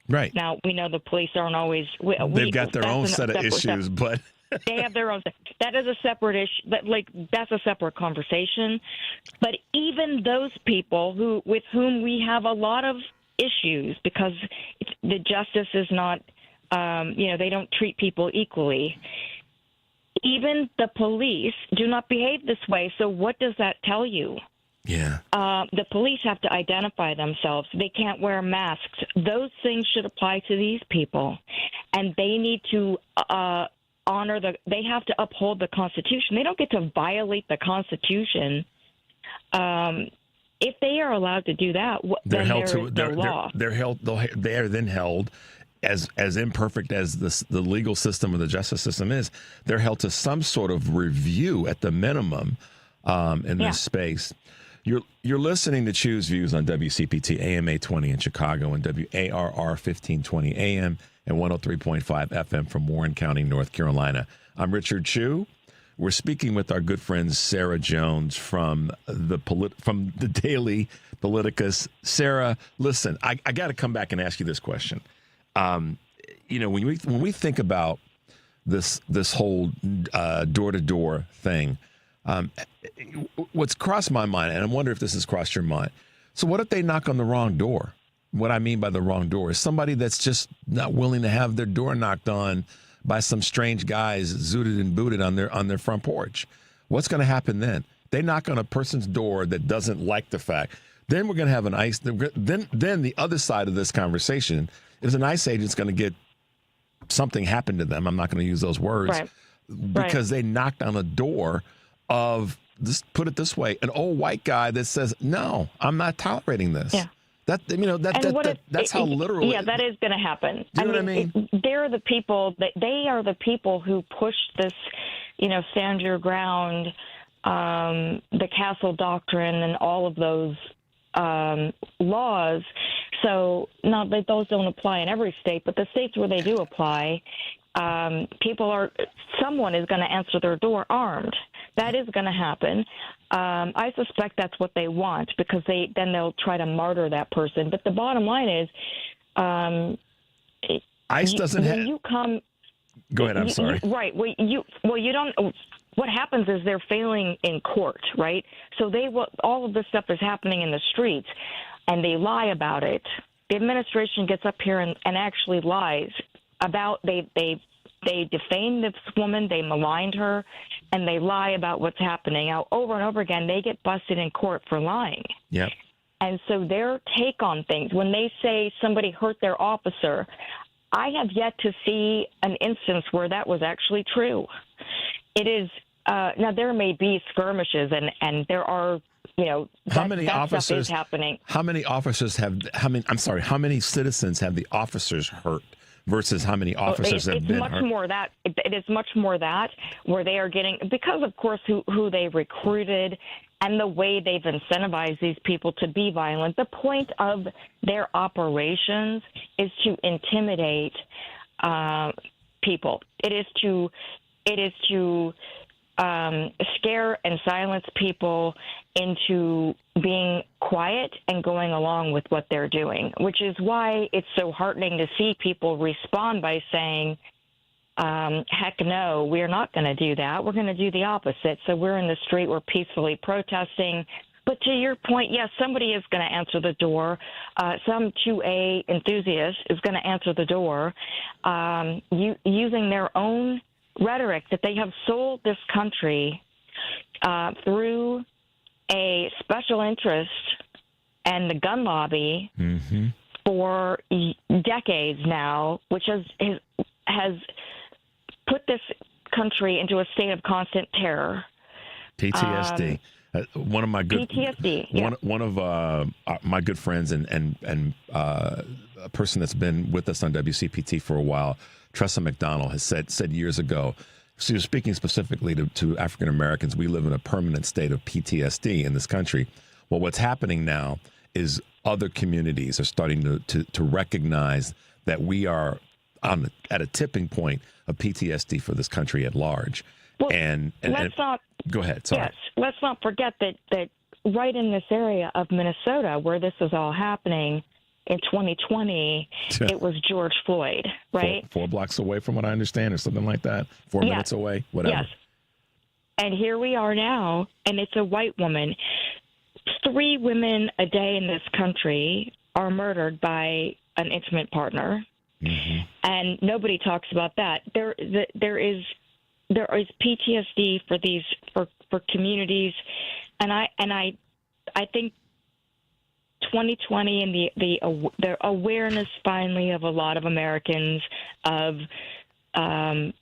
Right. Now, we know the police aren't always... They've got their own set of issues, but... They have their own... That is a separate issue. That's a separate conversation. But even those people with whom we have a lot of issues because the justice is not... they don't treat people equally. Even the police do not behave this way. So what does that tell you? Yeah. The police have to identify themselves. They can't wear masks. Those things should apply to these people. And they need to they have to uphold the Constitution. They don't get to violate the Constitution. If they are allowed to do that, then there is no law. They are then held as imperfect as the legal system or the justice system is. They're held to some sort of review at the minimum in this space. You're listening to Choose Views on WCPT AM 820 in Chicago and WARR 1520 AM and 103.5 FM from Warren County, North Carolina. I'm Richard Chu. We're speaking with our good friend Sarah Jones from the Daily Politicus. Sarah, listen, I got to come back and ask you this question. When we think about this whole door-to-door thing, what's crossed my mind, and I wonder if this has crossed your mind. So what if they knock on the wrong door? What I mean by the wrong door is somebody that's just not willing to have their door knocked on by some strange guys zooted and booted on their front porch. What's going to happen then? They knock on a person's door that doesn't like the fact. Then we're going to have an ICE. Then the other side of this conversation is an ICE agent's going to get something happen to them. I'm not going to use those words because they knocked on a door of this. Put it this way: an old white guy that says, "No, I'm not tolerating this." Yeah. That's how literal. Yeah, that is going to happen. Do you know what I mean? They're the people. They are the people who pushed this, stand your ground, the Castle Doctrine, and all of those laws. So, not that those don't apply in every state, but the states where they do apply, someone is going to answer their door armed. That is going to happen. I suspect that's what they want because they'll try to martyr that person. But the bottom line is, ICE doesn't have. You come. Go ahead. I'm sorry. Right. You don't. What happens is they're failing in court, right? So all of this stuff is happening in the streets, and they lie about it. The administration gets up here and actually lies about they defamed this woman, they maligned her, and they lie about what's happening. Now, over and over again, they get busted in court for lying. Yep. And so their take on things, when they say somebody hurt their officer, I have yet to see an instance where that was actually true. It is now there may be skirmishes, and there are how many officers stuff is happening. How many citizens have the officers hurt versus how many officers have been hurt? It is much more that where they are getting, because of course who they recruited and the way they've incentivized these people to be violent. The point of their operations is to intimidate people. It is to scare and silence people into being quiet and going along with what they're doing, which is why it's so heartening to see people respond by saying, heck no, we're not going to do that. We're going to do the opposite. So we're in the street. We're peacefully protesting. But to your point, yes, somebody is going to answer the door. Some 2A enthusiast is going to answer the door using their own rhetoric that they have sold this country through a special interest and the gun lobby for decades now, which has put this country into a state of constant terror. PTSD. One of my good PTSD. Yeah. One of my good friends and a person that's been with us on WCPT for a while, Tressa McDonald, has said years ago. She was speaking specifically to African Americans. We live in a permanent state of PTSD in this country. Well, what's happening now is other communities are starting to recognize that we are at a tipping point of PTSD for this country at large. Well, let's not go ahead. Sorry. Yes, let's not forget that right in this area of Minnesota, where this is all happening in 2020, it was George Floyd, right? Four blocks away from what I understand, or something like that. 4 minutes away, whatever. Yes. And here we are now, and it's a white woman. 3 women a day in this country are murdered by an intimate partner, and nobody talks about that. There is PTSD for these for communities, and I think 2020 and the awareness finally of a lot of Americans of the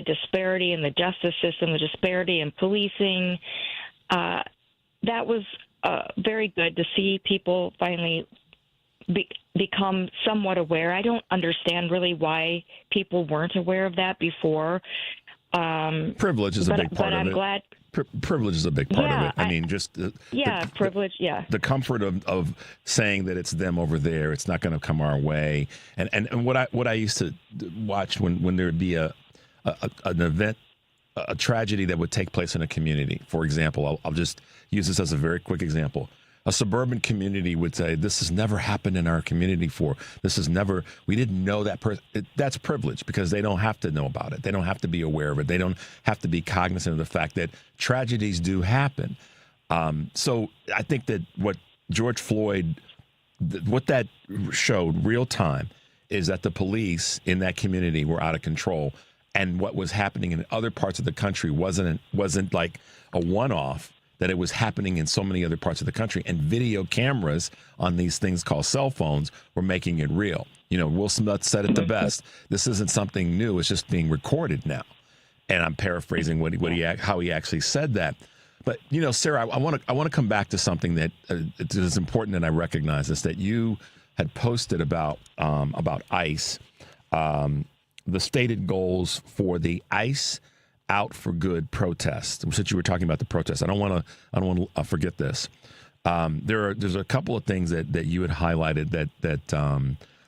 disparity in the justice system, the disparity in policing, that was very good to see people finally become somewhat aware. I don't understand really why people weren't aware of that before. Privilege is a big part of it. But I'm glad. Privilege is a big part of it. I mean, just privilege. The comfort of saying that it's them over there. It's not going to come our way. And what I used to watch when there would be an event, a tragedy that would take place in a community. For example, I'll just use this as a very quick example. A suburban community would say, this has never happened in our community before. We didn't know that person. That's privilege because they don't have to know about it. They don't have to be aware of it. They don't have to be cognizant of the fact that tragedies do happen. So I think that what George Floyd, what that showed real time is that the police in that community were out of control. And what was happening in other parts of the country wasn't like a one-off, that it was happening in so many other parts of the country. And video cameras on these things called cell phones were making it real. Will Smith said it the best. This isn't something new. It's just being recorded now. And I'm paraphrasing how he actually said that. But, Sarah, I want to come back to something that is important, and I recognize this, that you had posted about ICE, the stated goals for the ICE Out for Good protest. Since you were talking about the protest, I don't want to forget this. There's a couple of things that you had highlighted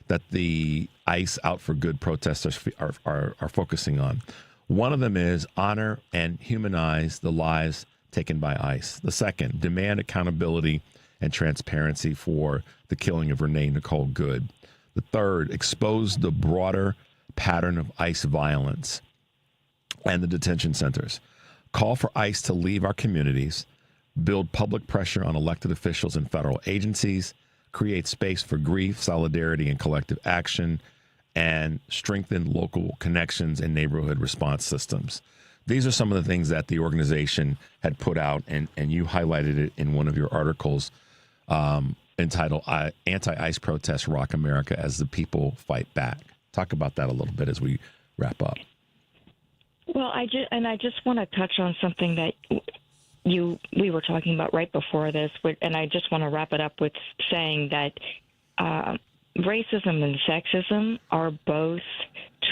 that the ICE Out for Good protesters are focusing on. One of them is honor and humanize the lives taken by ICE. The second, demand accountability and transparency for the killing of Renee Nicole Good. The third, expose the broader pattern of ICE violence and the detention centers. Call for ICE to leave our communities, build public pressure on elected officials and federal agencies, create space for grief, solidarity, and collective action, and strengthen local connections and neighborhood response systems. These are some of the things that the organization had put out, and you highlighted it in one of your articles entitled Anti-ICE Protests Rock America as the People Fight Back. Talk about that a little bit as we wrap up. Well, I just want to touch on something that we were talking about right before this, and I just want to wrap it up with saying that racism and sexism are both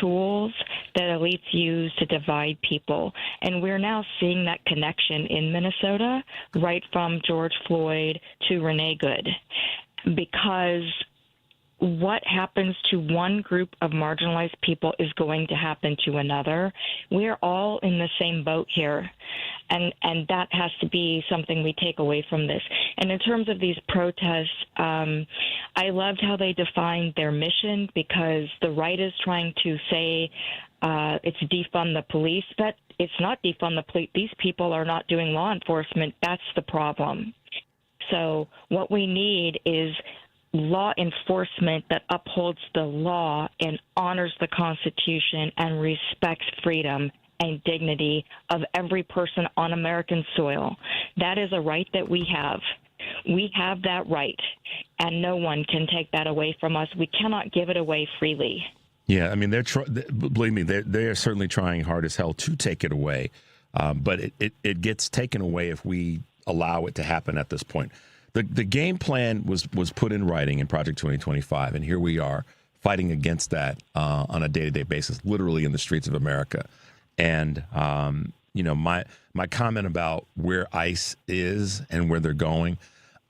tools that elites use to divide people. And we're now seeing that connection in Minnesota, right from George Floyd to Renee Good. Because what happens to one group of marginalized people is going to happen to another. We're all in the same boat here. And that has to be something we take away from this. And in terms of these protests, I loved how they defined their mission, because the right is trying to say it's defund the police, but it's not defund the police. These people are not doing law enforcement. That's the problem. So what we need is law enforcement that upholds the law and honors the Constitution and respects freedom and dignity of every person on American soil. That is a right that we have. We have that right, and no one can take that away from us. We cannot give it away freely. Yeah, I mean, believe me, they're certainly trying hard as hell to take it away, but it gets taken away if we allow it to happen at this point. The game plan was put in writing in Project 2025, and here we are fighting against that on a day-to-day basis, literally in the streets of America. And my comment about where ICE is and where they're going,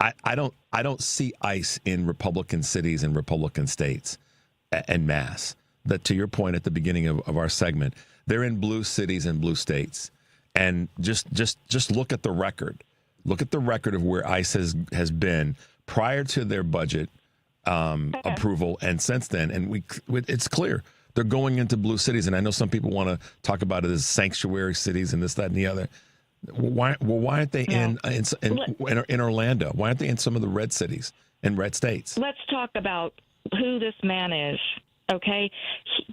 I don't see ICE in Republican cities and Republican states en masse. That, to your point at the beginning of our segment, they're in blue cities and blue states. And just look at the record. Look at the record of where ICE has been prior to their budget approval and since then. And it's clear they're going into blue cities. And I know some people want to talk about it as sanctuary cities and this, that, and the other. Why aren't they in Orlando? Why aren't they in some of the red cities and red states? Let's talk about who this man is, okay?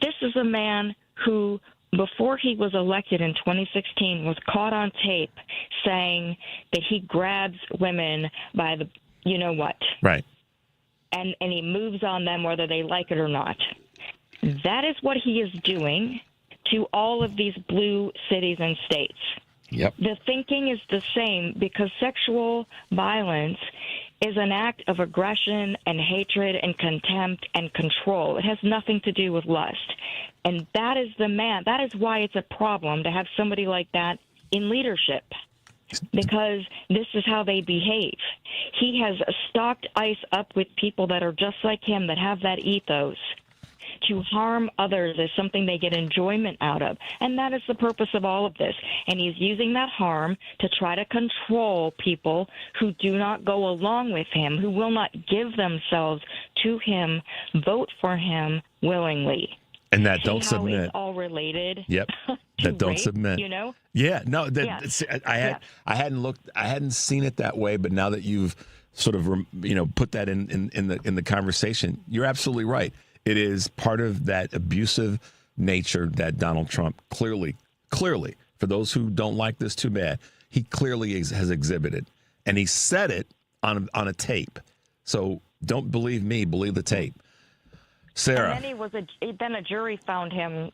This is a man who, before he was elected in 2016, was caught on tape saying that he grabs women by the you-know-what. Right. And he moves on them whether they like it or not. That is what he is doing to all of these blue cities and states. Yep. The thinking is the same, because sexual violence is an act of aggression and hatred and contempt and control. It has nothing to do with lust. And that is the man. That is why it's a problem to have somebody like that in leadership, because this is how they behave. He has stocked ICE up with people that are just like him, that have that ethos. To harm others is something they get enjoyment out of. And that is the purpose of all of this. And he's using that harm to try to control people who do not go along with him, who will not give themselves to him, vote for him willingly. And that don't submit. It's all related. Yep. That don't submit. Yeah. No. I hadn't seen it that way, but now that you've sort of put that in the conversation, you're absolutely right. It is part of that abusive nature that Donald Trump clearly, for those who don't like this too bad, he clearly has exhibited. And he said it on a tape. So don't believe me, believe the tape. Sarah. And then then a jury found him,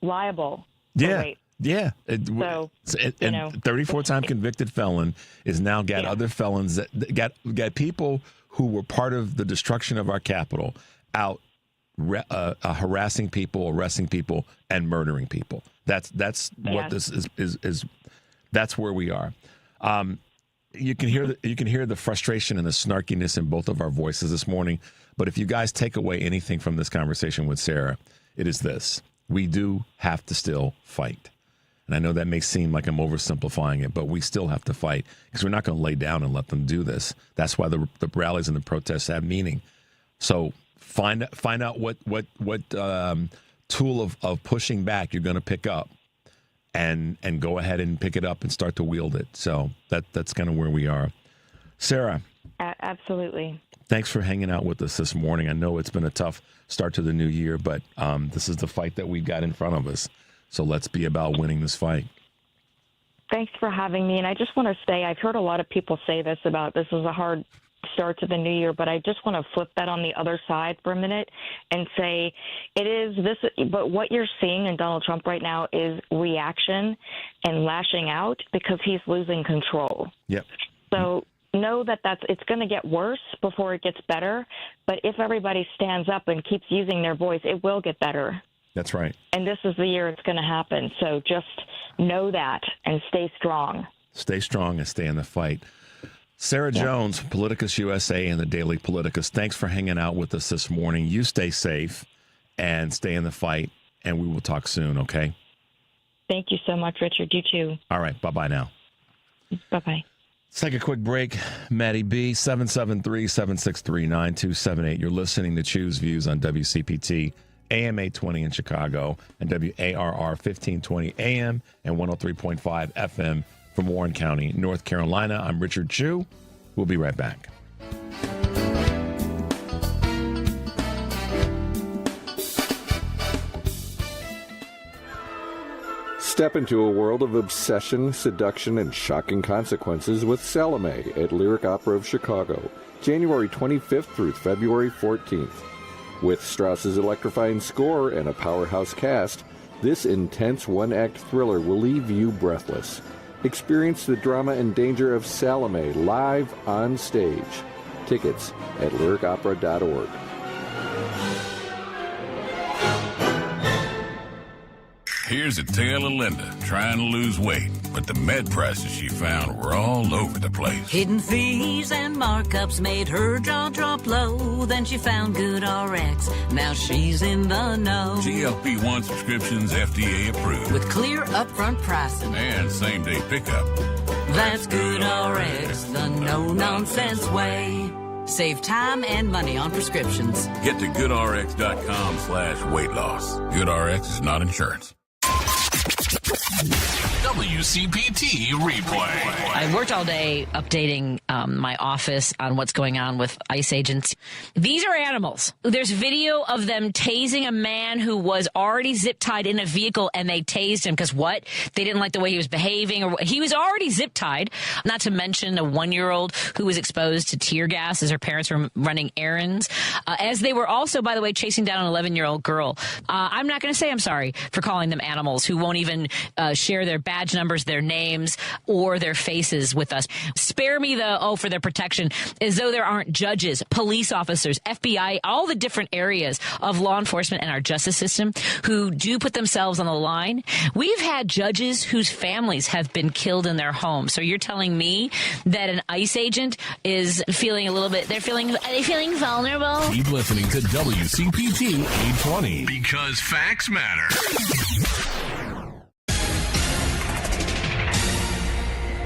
liable. Yeah. Rape. Yeah. So, 34-time convicted felon is now got other felons that got people who were part of the destruction of our Capitol out harassing people, arresting people, and murdering people. That's what this is. That's where we are. You can hear the frustration and the snarkiness in both of our voices this morning. But if you guys take away anything from this conversation with Sarah, it is this: we do have to still fight. And I know that may seem like I'm oversimplifying it, but we still have to fight, because we're not going to lay down and let them do this. That's why the rallies and the protests have meaning. So find out what tool of pushing back you're going to pick up, and go ahead and pick it up and start to wield it. So that's kind of where we are. Sarah. Absolutely. Thanks for hanging out with us this morning. I know it's been a tough start to the new year, but this is the fight that we've got in front of us. So let's be about winning this fight. Thanks for having me. And I just want to say, I've heard a lot of people say this is a hard start to the new year, but I just want to flip that on the other side for a minute and say it is this, but what you're seeing in Donald Trump right now is reaction and lashing out because he's losing control. Yep. So know that it's going to get worse before it gets better, but if everybody stands up and keeps using their voice, it will get better. That's right. And this is the year it's going to happen. So just know that and stay strong. Stay strong and stay in the fight. Sarah Jones, Politicus USA and The Daily Politicus, thanks for hanging out with us this morning. You stay safe and stay in the fight, and we will talk soon, okay? Thank you so much, Richard. You too. All right. Bye-bye now. Bye-bye. Let's take a quick break. Maddie B, 773-763-9278. You're listening to Choose Views on WCPT, AM 820 in Chicago, and WARR 1520 AM and 103.5 FM from Warren County, North Carolina. I'm Richard Chu. We'll be right back. Step into a world of obsession, seduction, and shocking consequences with Salome at Lyric Opera of Chicago, January 25th through February 14th. With Strauss's electrifying score and a powerhouse cast, this intense one-act thriller will leave you breathless. Experience the drama and danger of Salome live on stage. Tickets at lyricopera.org. Here's a tale of Linda trying to lose weight, but the med prices she found were all over the place. Hidden fees and markups made her jaw drop low. Then she found Good RX. Now she's in the know. GLP-1 prescriptions FDA approved. With clear upfront pricing. And same-day pickup. That's Good RX, the no-nonsense way. Save time and money on prescriptions. Get to goodrx.com/weight loss. GoodRx is not insurance. WCPT replay. I worked all day updating my office on what's going on with ICE agents. These are animals. There's video of them tasing a man who was already zip-tied in a vehicle, and they tased him because what? They didn't like the way he was behaving, or he was already zip-tied. Not to mention a 1-year-old who was exposed to tear gas as her parents were running errands, as they were also, by the way, chasing down an 11-year-old girl. I'm not going to say I'm sorry for calling them animals who won't even share their badge numbers, their names, or their faces with us. Spare me for their protection, as though there aren't judges, police officers, FBI, all the different areas of law enforcement and our justice system who do put themselves on the line. We've had judges whose families have been killed in their homes. So you're telling me that an ICE agent is feeling a little bit, are they feeling vulnerable? Keep listening to WCPT 820 because facts matter.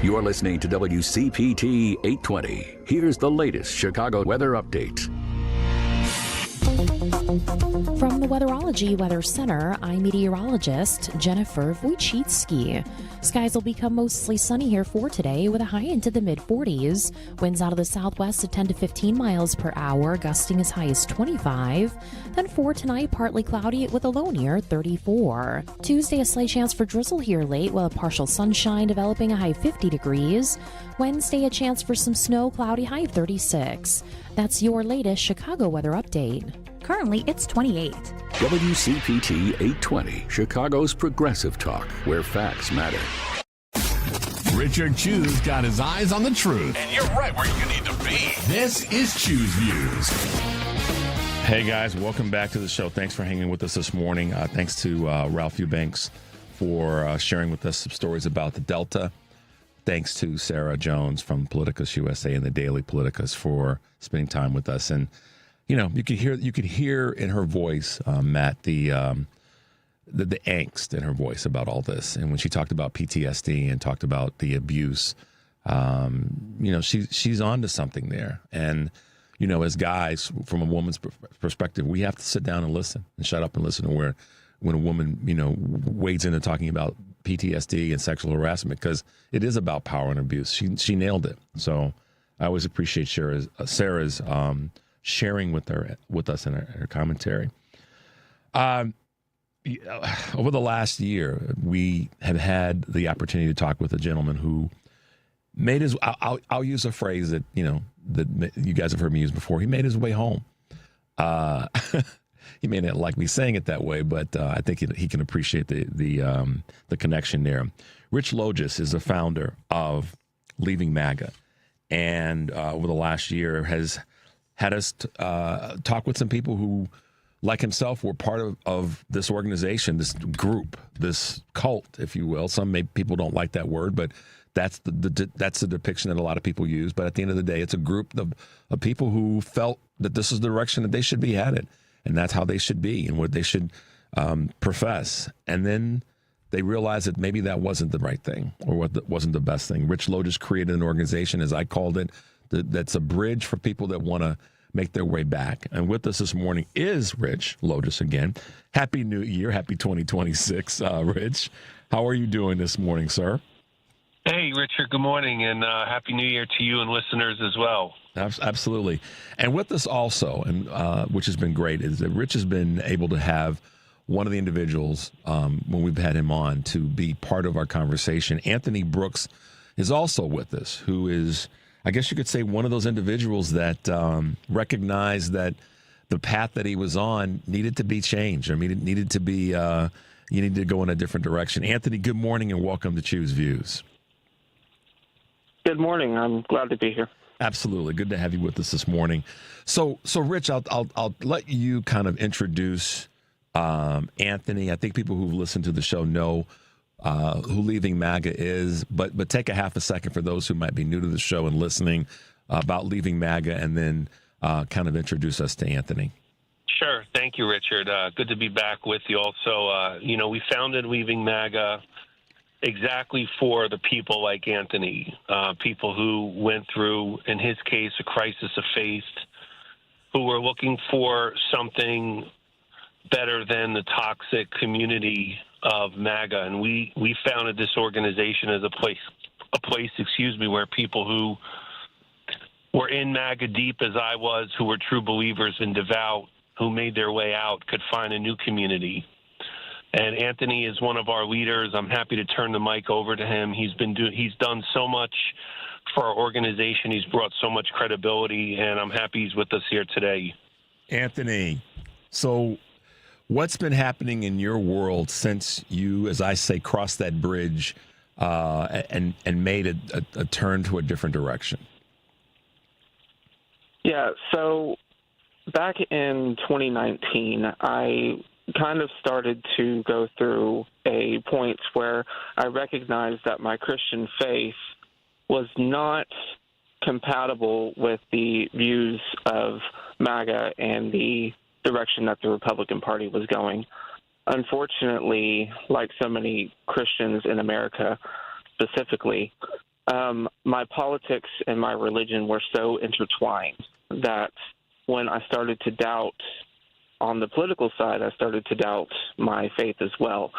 You're listening to WCPT 820. Here's the latest Chicago weather update. From the Weatherology Weather Center, I'm meteorologist Jennifer Wojcicki. Skies will become mostly sunny here for today with a high into the mid-40s. Winds out of the southwest at 10 to 15 miles per hour, gusting as high as 25. Then for tonight, partly cloudy with a low near 34. Tuesday, a slight chance for drizzle here late with a partial sunshine developing a high 50 degrees. Wednesday, a chance for some snow, cloudy high 36. That's your latest Chicago weather update. Currently, it's 28. WCPT 820, Chicago's progressive talk, where facts matter. Richard Chu's got his eyes on the truth. And you're right where you need to be. This is Choose Views. Hey, guys, welcome back to the show. Thanks for hanging with us this morning. Thanks to Ralph Eubanks for sharing with us some stories about the Delta. Thanks to Sarah Jones from PoliticusUSA and The Daily Politicus for spending time with us. And you know, you could hear in her voice, Matt, the angst in her voice about all this. And when she talked about PTSD and talked about the abuse, you know, she's on to something there. And, you know, as guys, from a woman's perspective, we have to sit down and listen and shut up and listen to where when a woman, you know, wades into talking about PTSD and sexual harassment, because it is about power and abuse. She nailed it. So I always appreciate Sarah's sharing with us in her commentary. Over the last year, we have had the opportunity to talk with a gentleman who made his. I'll use a phrase that that you guys have heard me use before. He made his way home. He may not like me saying it that way, but I think he can appreciate the connection there. Rich Logis is the founder of Leaving MAGA, and over the last year has had us talk with some people who, like himself, were part of this organization, this group, this cult, if you will. Some people don't like that word, but that's the depiction that a lot of people use. But at the end of the day, it's a group of people who felt that this is the direction that they should be headed, and that's how they should be and what they should profess. And then they realized that maybe that wasn't the right thing or wasn't the best thing. Rich Logis created an organization, as I called it, that's a bridge for people that want to make their way back. And with us this morning is Rich Logis again. Happy New Year. Happy 2026, Rich. How are you doing this morning, sir? Hey, Richard. Good morning, and Happy New Year to you and listeners as well. Absolutely. And with us also, and which has been great, is that Rich has been able to have one of the individuals, when we've had him on, to be part of our conversation. Anthony Brooks is also with us, who is, I guess you could say, one of those individuals that recognized that the path that he was on needed to be changed. I mean, it needed to be, you need to go in a different direction. Anthony, good morning and welcome to Choose Views. Good morning. I'm glad to be here. Absolutely. Good to have you with us this morning. So Rich, I'll let you kind of introduce Anthony. I think people who've listened to the show know who Leaving MAGA is, but take a half a second for those who might be new to the show and listening about Leaving MAGA, and then kind of introduce us to Anthony. Sure. Thank you, Richard. Good to be back with you also. We founded Leaving MAGA exactly for the people like Anthony, people who went through, in his case, a crisis of faith, who were looking for something better than the toxic community of MAGA. And we founded this organization as a place, where people who were in MAGA deep as I was, who were true believers and devout, who made their way out, could find a new community. And Anthony is one of our leaders. I'm happy to turn the mic over to him. He's done so much for our organization. He's brought so much credibility, and I'm happy he's with us here today. Anthony, so what's been happening in your world since you, as I say, crossed that bridge and made a turn to a different direction? Yeah, so back in 2019, I kind of started to go through a point where I recognized that my Christian faith was not compatible with the views of MAGA and the direction that the Republican Party was going. Unfortunately, like so many Christians in America specifically, my politics and my religion were so intertwined that when I started to doubt on the political side, I started to doubt my faith as well.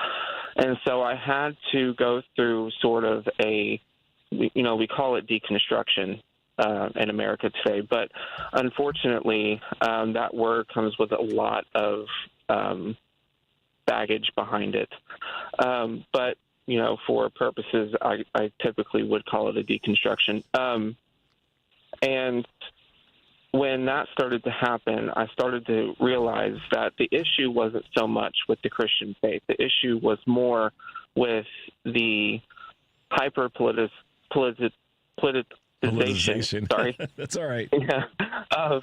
And so I had to go through sort of we call it deconstruction in America today. But unfortunately, that word comes with a lot of baggage behind it. But, for purposes, I typically would call it a deconstruction. And when that started to happen, I started to realize that the issue wasn't so much with the Christian faith. The issue was more with the politicization. Sorry, that's all right. of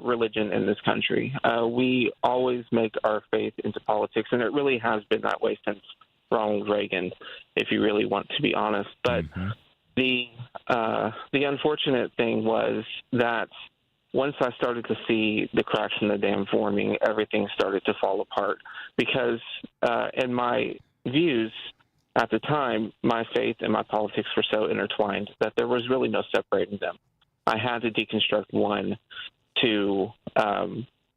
religion in this country. We always make our faith into politics, and it really has been that way since Ronald Reagan, if you really want to be honest. But the unfortunate thing was that once I started to see the cracks in the dam forming, everything started to fall apart because in my views at the time, my faith and my politics were so intertwined that there was really no separating them. I had to deconstruct one to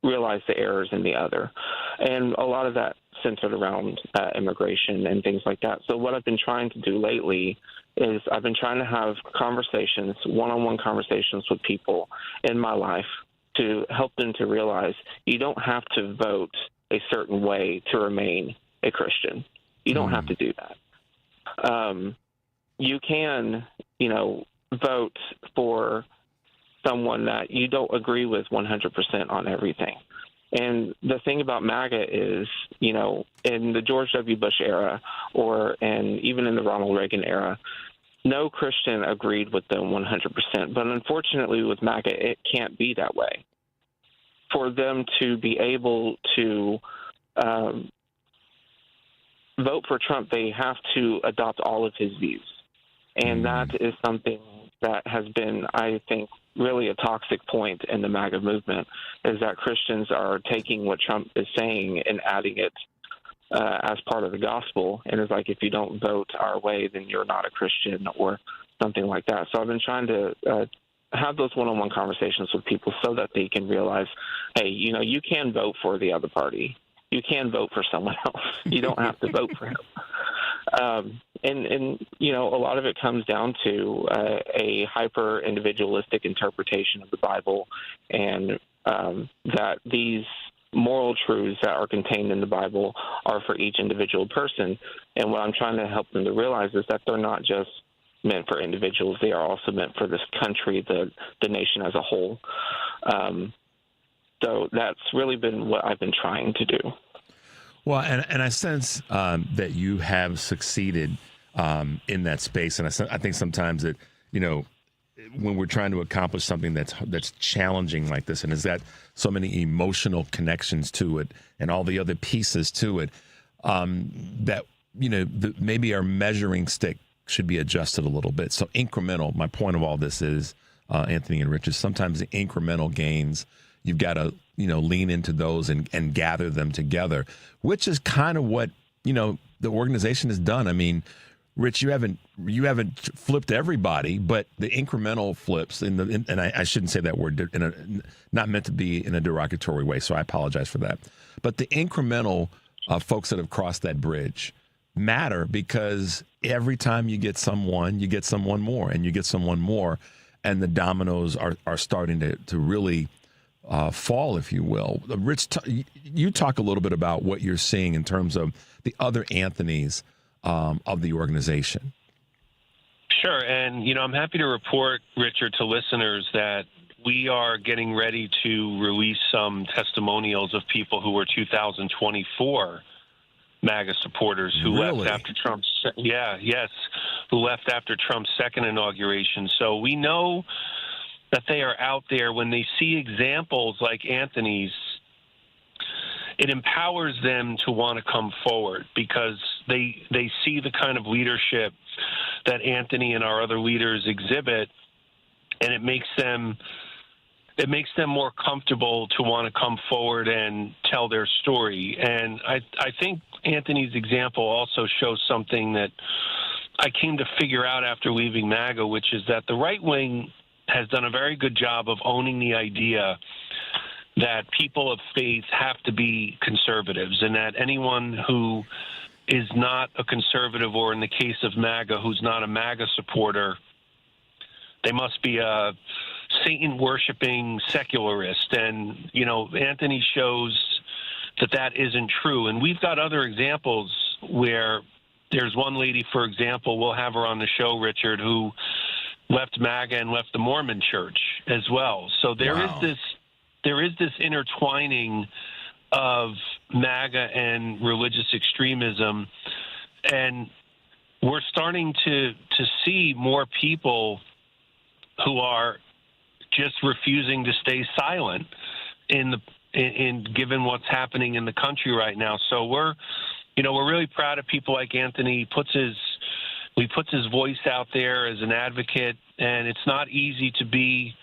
realize the errors in the other. And a lot of that centered around immigration and things like that. So what I've been trying to do lately is I've been trying to have conversations, one-on-one conversations with people in my life to help them to realize you don't have to vote a certain way to remain a Christian. You don't have to do that. you can, vote for someone that you don't agree with 100% on everything. And the thing about MAGA is, in the George W. Bush era and even in the Ronald Reagan era, no Christian agreed with them 100%. But unfortunately with MAGA, it can't be that way. For them to be able to vote for Trump, they have to adopt all of his views. And that is something that has been, I think, really a toxic point in the MAGA movement, is that Christians are taking what Trump is saying and adding it as part of the gospel. And it's like, if you don't vote our way, then you're not a Christian or something like that. So I've been trying to have those one-on-one conversations with people so that they can realize, hey, you can vote for the other party. You can vote for someone else. You don't have to vote for him. And a lot of it comes down to a hyper-individualistic interpretation of the Bible, and that these moral truths that are contained in the Bible are for each individual person. And what I'm trying to help them to realize is that they're not just meant for individuals. They are also meant for this country, the nation as a whole. So that's really been what I've been trying to do. Well, and I sense that you have succeeded in that space. And I think sometimes that, when we're trying to accomplish something that's challenging like this, and has got so many emotional connections to it and all the other pieces to it, that, maybe our measuring stick should be adjusted a little bit. So incremental, my point of all this is, Anthony and Richest, sometimes the incremental gains, you've got to, lean into those and gather them together, which is kind of what, the organization has done. I mean, Rich, you haven't flipped everybody, but the incremental flips, and I shouldn't say that word, not meant to be in a derogatory way, so I apologize for that. But the incremental folks that have crossed that bridge matter, because every time you get someone more, and you get someone more, and the dominoes are starting to really fall, if you will. Rich, you talk a little bit about what you're seeing in terms of the other Anthonys of the organization. Sure. And, I'm happy to report, Richard, to listeners that we are getting ready to release some testimonials of people who were 2024 MAGA supporters who left after Trump's, who left after Trump's second inauguration. So we know that they are out there. When they see examples like Anthony's, it empowers them to want to come forward, because they see the kind of leadership that Anthony and our other leaders exhibit, and it makes them more comfortable to want to come forward and tell their story. And I think Anthony's example also shows something that I came to figure out after leaving MAGA, which is that the right wing has done a very good job of owning the idea that people of faith have to be conservatives, and that anyone who is not a conservative, or in the case of MAGA, who's not a MAGA supporter, they must be a Satan-worshiping secularist. And, Anthony shows that isn't true. And we've got other examples where there's one lady, for example, we'll have her on the show, Richard, who left MAGA and left the Mormon Church as well. So there is this intertwining of MAGA and religious extremism, and we're starting to see more people who are just refusing to stay silent in given what's happening in the country right now. So we're really proud of people like Anthony. He puts his voice out there as an advocate, and it's not easy to be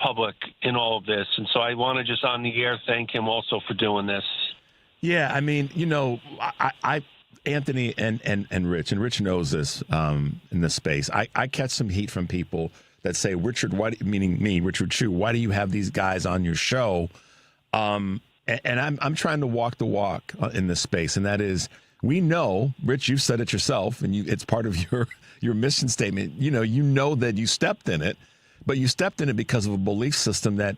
public in all of this. And so I want to just on the air thank him also for doing this. Yeah, I mean, I Anthony and Rich knows this in this space. I catch some heat from people that say, Richard, meaning me, Richard Chu, why do you have these guys on your show? And I'm trying to walk the walk in this space, and that is, we know, Rich, you've said it yourself, and it's part of your mission statement. You know that you stepped in it, but you stepped in it because of a belief system that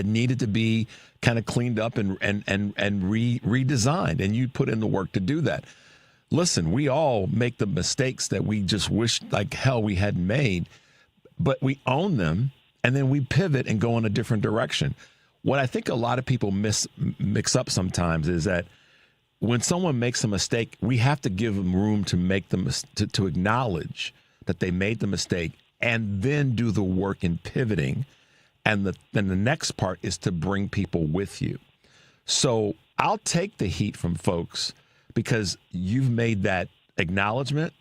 needed to be kind of cleaned up and redesigned, and you put in the work to do that. listen, we all make the mistakes that we just wish like hell we hadn't made, but we own them and then we pivot and go in a different direction. What I think a lot of people mix up sometimes is that when someone makes a mistake, we have to give them room to make them to acknowledge that they made the mistake and then do the work in pivoting. And then the next part is to bring people with you. So I'll take the heat from folks because you've made that acknowledgement,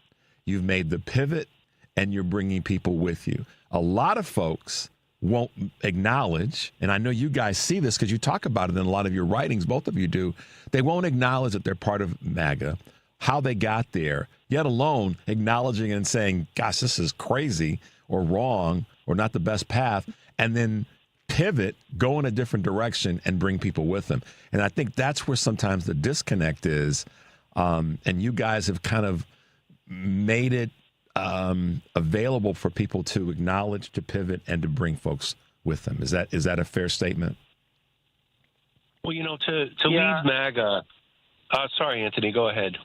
you've made the pivot, and you're bringing people with you. A lot of folks won't acknowledge, and I know you guys see this because you talk about it in a lot of your writings, both of you do, they won't acknowledge that they're part of MAGA, how they got there, yet alone acknowledging and saying, gosh, this is crazy or wrong or not the best path, and then pivot, go in a different direction, and bring people with them. And I think that's where sometimes the disconnect is, and you guys have kind of made it available for people to acknowledge, to pivot, and to bring folks with them. Is that a fair statement? Well, to leave MAGA. Sorry, Anthony, go ahead.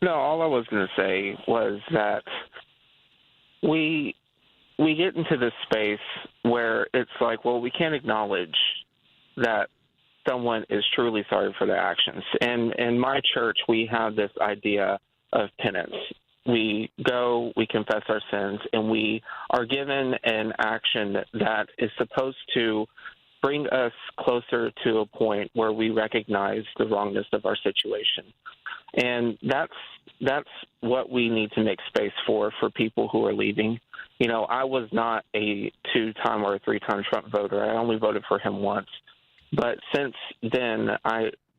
No, all I was going to say was that we get into this space where it's like, well, we can't acknowledge that someone is truly sorry for their actions. And in my church, we have this idea of penance. We go, we confess our sins, and we are given an action that is supposed to bring us closer to a point where we recognize the wrongness of our situation. And that's what we need to make space for people who are leaving. I was not a 2-time or a 3-time Trump voter. I only voted for him once. But since then,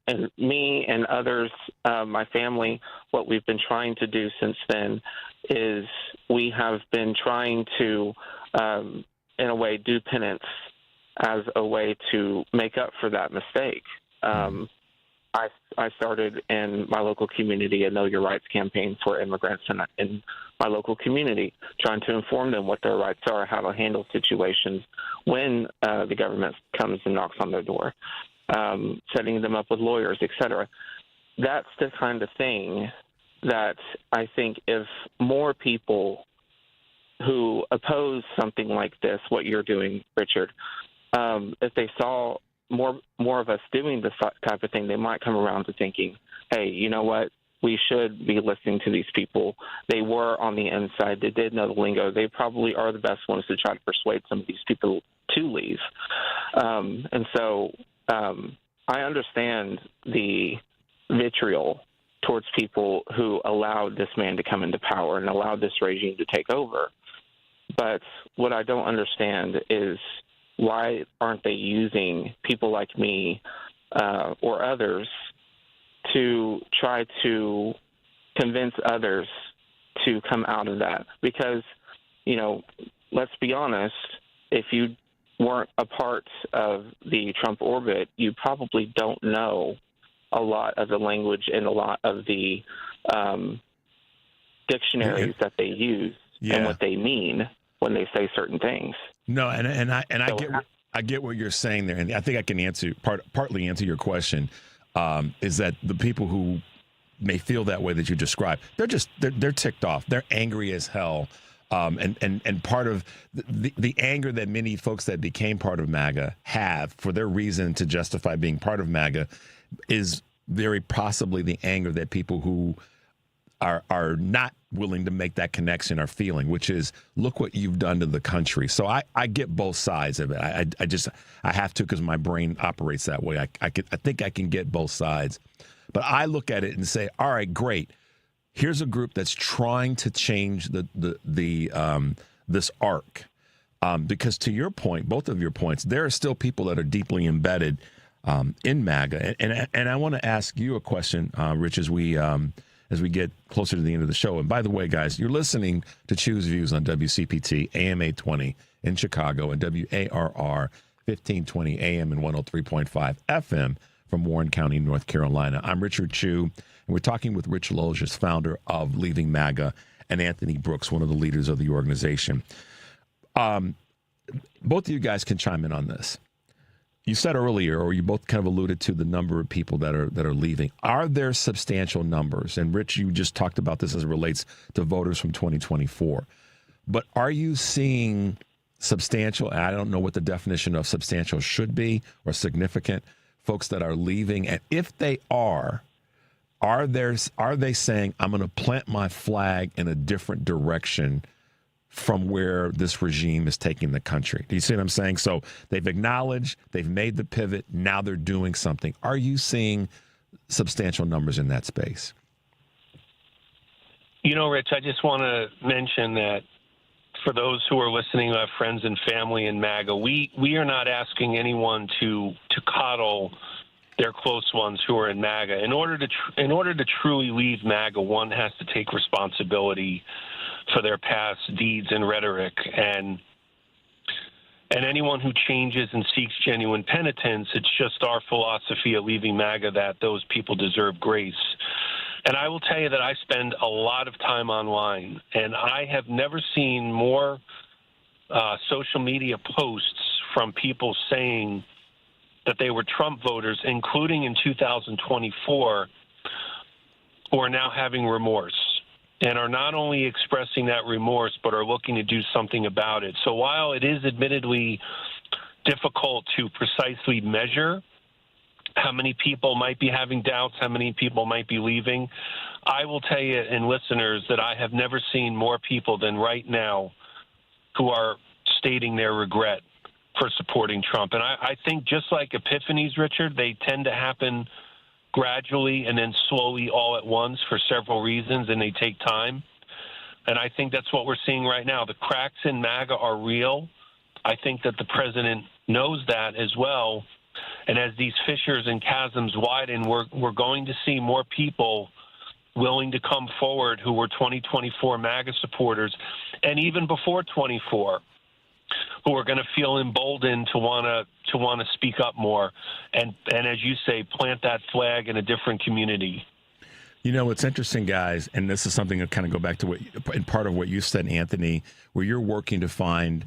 and me and others, my family, what we've been trying to do since then is we have been trying to, in a way, do penance as a way to make up for that mistake. I started in my local community a Know Your Rights campaign for immigrants in my local community, trying to inform them what their rights are, how to handle situations when the government comes and knocks on their door, setting them up with lawyers, et cetera. That's the kind of thing that I think if more people who oppose something like this, what you're doing, Richard, if they saw more of us doing this type of thing, they might come around to thinking, hey, you know what? We should be listening to these people. They were on the inside. They did know the lingo. They probably are the best ones to try to persuade some of these people to leave. And so I understand the vitriol towards people who allowed this man to come into power and allowed this regime to take over. But what I don't understand is why aren't they using people like me or others to try to convince others to come out of that? Because, let's be honest, if you weren't a part of the Trump orbit, you probably don't know a lot of the language and a lot of the dictionaries that they use and what they mean when they say certain things. No, I get what you're saying there, and I think I can partly answer your question. Is that the people who may feel that way that you described? They're ticked off. They're angry as hell, and part of the anger that many folks that became part of MAGA have for their reason to justify being part of MAGA is very possibly the anger that people who are not willing to make that connection are feeling, which is, look what you've done to the country. So I get both sides of it. I have to, because my brain operates that way. I think I can get both sides, but I look at it and say, all right, great. Here's a group that's trying to change this arc, because to your point, both of your points, there are still people that are deeply embedded in MAGA, and I want to ask you a question, Rich, as we get closer to the end of the show. And by the way, guys, you're listening to Choose Views on WCPT, AM 820 in Chicago, and WARR 1520 AM and 103.5 FM from Warren County, North Carolina. I'm Richard Chu, and we're talking with Rich Logis, founder of Leaving MAGA, and Anthony Brooks, one of the leaders of the organization. Both of you guys can chime in on this. You said earlier, or you both kind of alluded to the number of people that are leaving. Are there substantial numbers? And Rich, you just talked about this as it relates to voters from 2024. But are you seeing substantial, and I don't know what the definition of substantial should be, or significant, folks that are leaving? And if they are they saying, I'm going to plant my flag in a different direction from where this regime is taking the country? Do you see what I'm saying? So they've acknowledged, they've made the pivot, now they're doing something. Are you seeing substantial numbers in that space? You know, Rich, I just want to mention that for those who are listening, who have friends and family in MAGA, we are not asking anyone to coddle their close ones who are in MAGA. In order to truly leave MAGA, one has to take responsibility for their past deeds and rhetoric, and anyone who changes and seeks genuine penitence, it's just our philosophy of leaving MAGA that those people deserve grace. And I will tell you that I spend a lot of time online, and I have never seen more social media posts from people saying that they were Trump voters, including in 2024, who are now having remorse and are not only expressing that remorse, but are looking to do something about it. So while it is admittedly difficult to precisely measure how many people might be having doubts, how many people might be leaving, I will tell you and listeners that I have never seen more people than right now who are stating their regret for supporting Trump. And I think just like epiphanies, Richard, they tend to happen gradually and then slowly all at once for several reasons, and they take time. And I think that's what we're seeing right now. The cracks in MAGA are real. I think that the president knows that as well. And as these fissures and chasms widen, we're going to see more people willing to come forward who were 2024 MAGA supporters, and even before 24, who are going to feel emboldened to want to speak up more, and as you say, plant that flag in a different community. You know, it's interesting, guys, and this is something that kind of go back to what, and part of what you said, Anthony, where you're working to find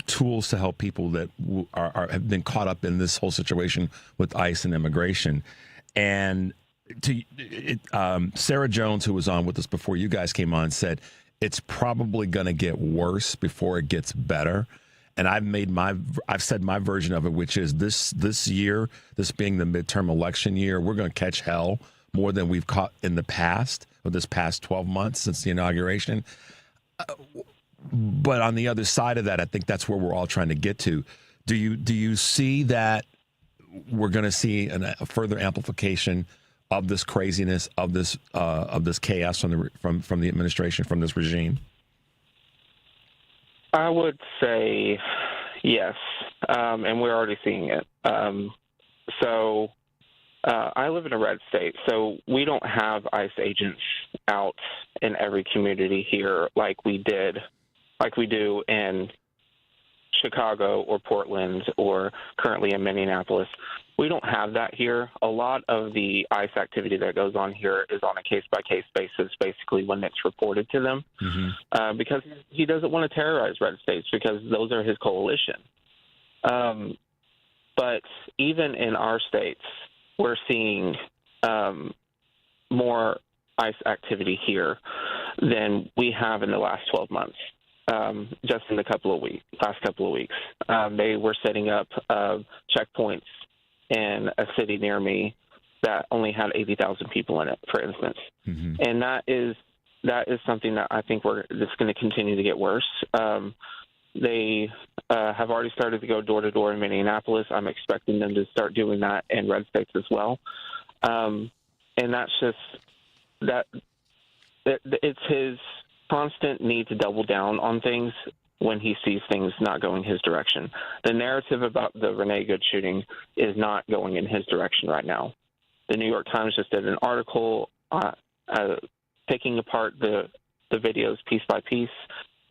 tools to help people that have been caught up in this whole situation with ICE and immigration. And Sarah Jones, who was on with us before you guys came on, said it's probably going to get worse before it gets better. And I've said my version of it, which is this year, this being the midterm election year, we're going to catch hell more than we've caught in the past, or this past 12 months since the inauguration. But on the other side of that, I think that's where we're all trying to get to. Do you see that we're going to see a further amplification of this craziness, of this chaos from the administration, from this regime? I would say yes, and we're already seeing it. I live in a red state, so we don't have ICE agents out in every community here like we do in Chicago or Portland or currently in Minneapolis. We don't have that here. A lot of the ICE activity that goes on here is on a case-by-case basis, basically when it's reported to them, because he doesn't want to terrorize red states because those are his coalition. But even in our states, we're seeing more ICE activity here than we have in the last 12 months. Just in the last couple of weeks, they were setting up checkpoints in a city near me that only had 80,000 people in it, for instance. And that is something that I think that's going to continue to get worse. They have already started to go door to door in Minneapolis. I'm expecting them to start doing that in red states as well. And that's just that it's his constant need to double down on things when he sees things not going his direction. The narrative about the Renee Good shooting is not going in his direction right now. The New York Times just did an article picking apart the videos piece by piece,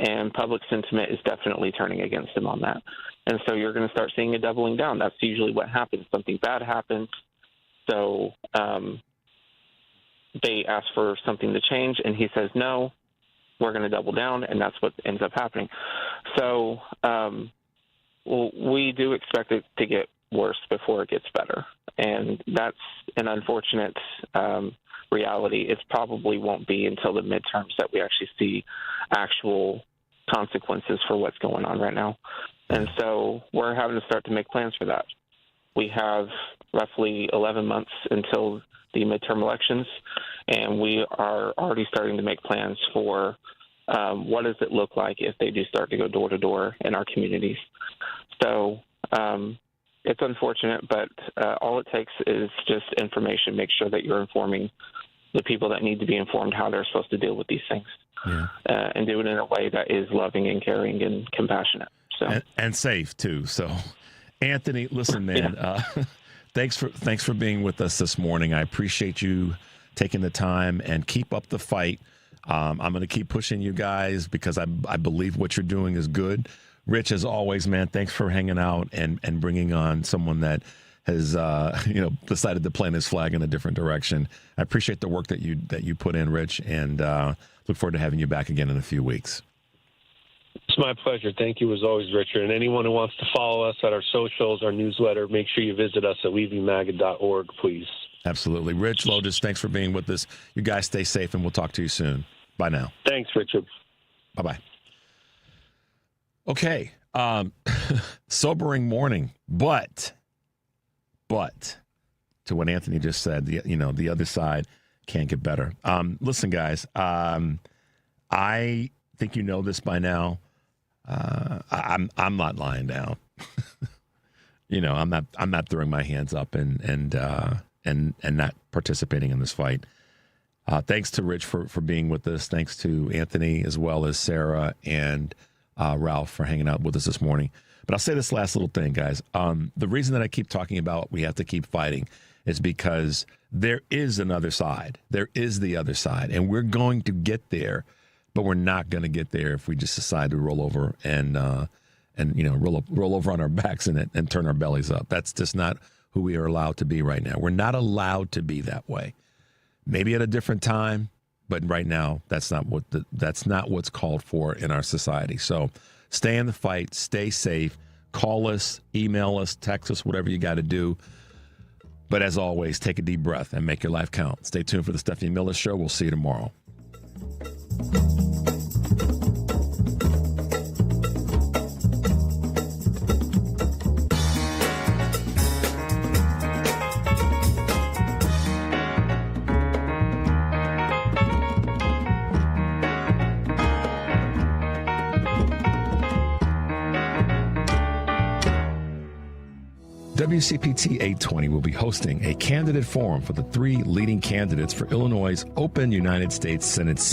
and public sentiment is definitely turning against him on that. And so you're going to start seeing a doubling down. That's usually what happens. Something bad happens, so they ask for something to change, and he says no. We're going to double down, and that's what ends up happening. So we do expect it to get worse before it gets better. And that's an unfortunate reality. It probably won't be until the midterms that we actually see actual consequences for what's going on right now. And so we're having to start to make plans for that. We have roughly 11 months until the midterm elections, and we are already starting to make plans for what does it look like if they do start to go door to door in our communities. So it's unfortunate, but all it takes is just information. Make sure that you're informing the people that need to be informed how they're supposed to deal with these things, and do it in a way that is loving and caring and compassionate. So and safe too. So, Anthony, listen, man. Thanks for being with us this morning. I appreciate you taking the time, and keep up the fight. I'm going to keep pushing you guys because I believe what you're doing is good. Rich, as always, man, thanks for hanging out and bringing on someone that has decided to plant his flag in a different direction. I appreciate the work that you put in, Rich, and look forward to having you back again in a few weeks. It's my pleasure. Thank you as always, Richard. And anyone who wants to follow us at our socials, our newsletter, make sure you visit us at weavingmaga.org, please. Absolutely. Rich, Logis, thanks for being with us. You guys stay safe, and we'll talk to you soon. Bye now. Thanks, Richard. Bye-bye. Okay. Sobering morning, but to what Anthony just said, the other side can't get better. Listen, guys, I think you know this by now. I'm not lying down. I'm not throwing my hands up and not participating in this fight. Thanks to Rich for being with us. Thanks to Anthony, as well as Sarah and Ralph, for hanging out with us this morning. But I'll say this last little thing, guys. The reason that I keep talking about we have to keep fighting is because there is another side. There is the other side, and we're going to get there. But we're not going to get there if we just decide to roll over and roll over on our backs and turn our bellies up. That's just not who we are allowed to be right now. We're not allowed to be that way. Maybe at a different time, but right now that's not what's called for in our society. So stay in the fight, stay safe, call us, email us, text us, whatever you got to do. But as always, take a deep breath and make your life count. Stay tuned for the Stephanie Miller Show. We'll see you tomorrow. WCPT 820 will be hosting a candidate forum for the 3 leading candidates for Illinois' open United States Senate seat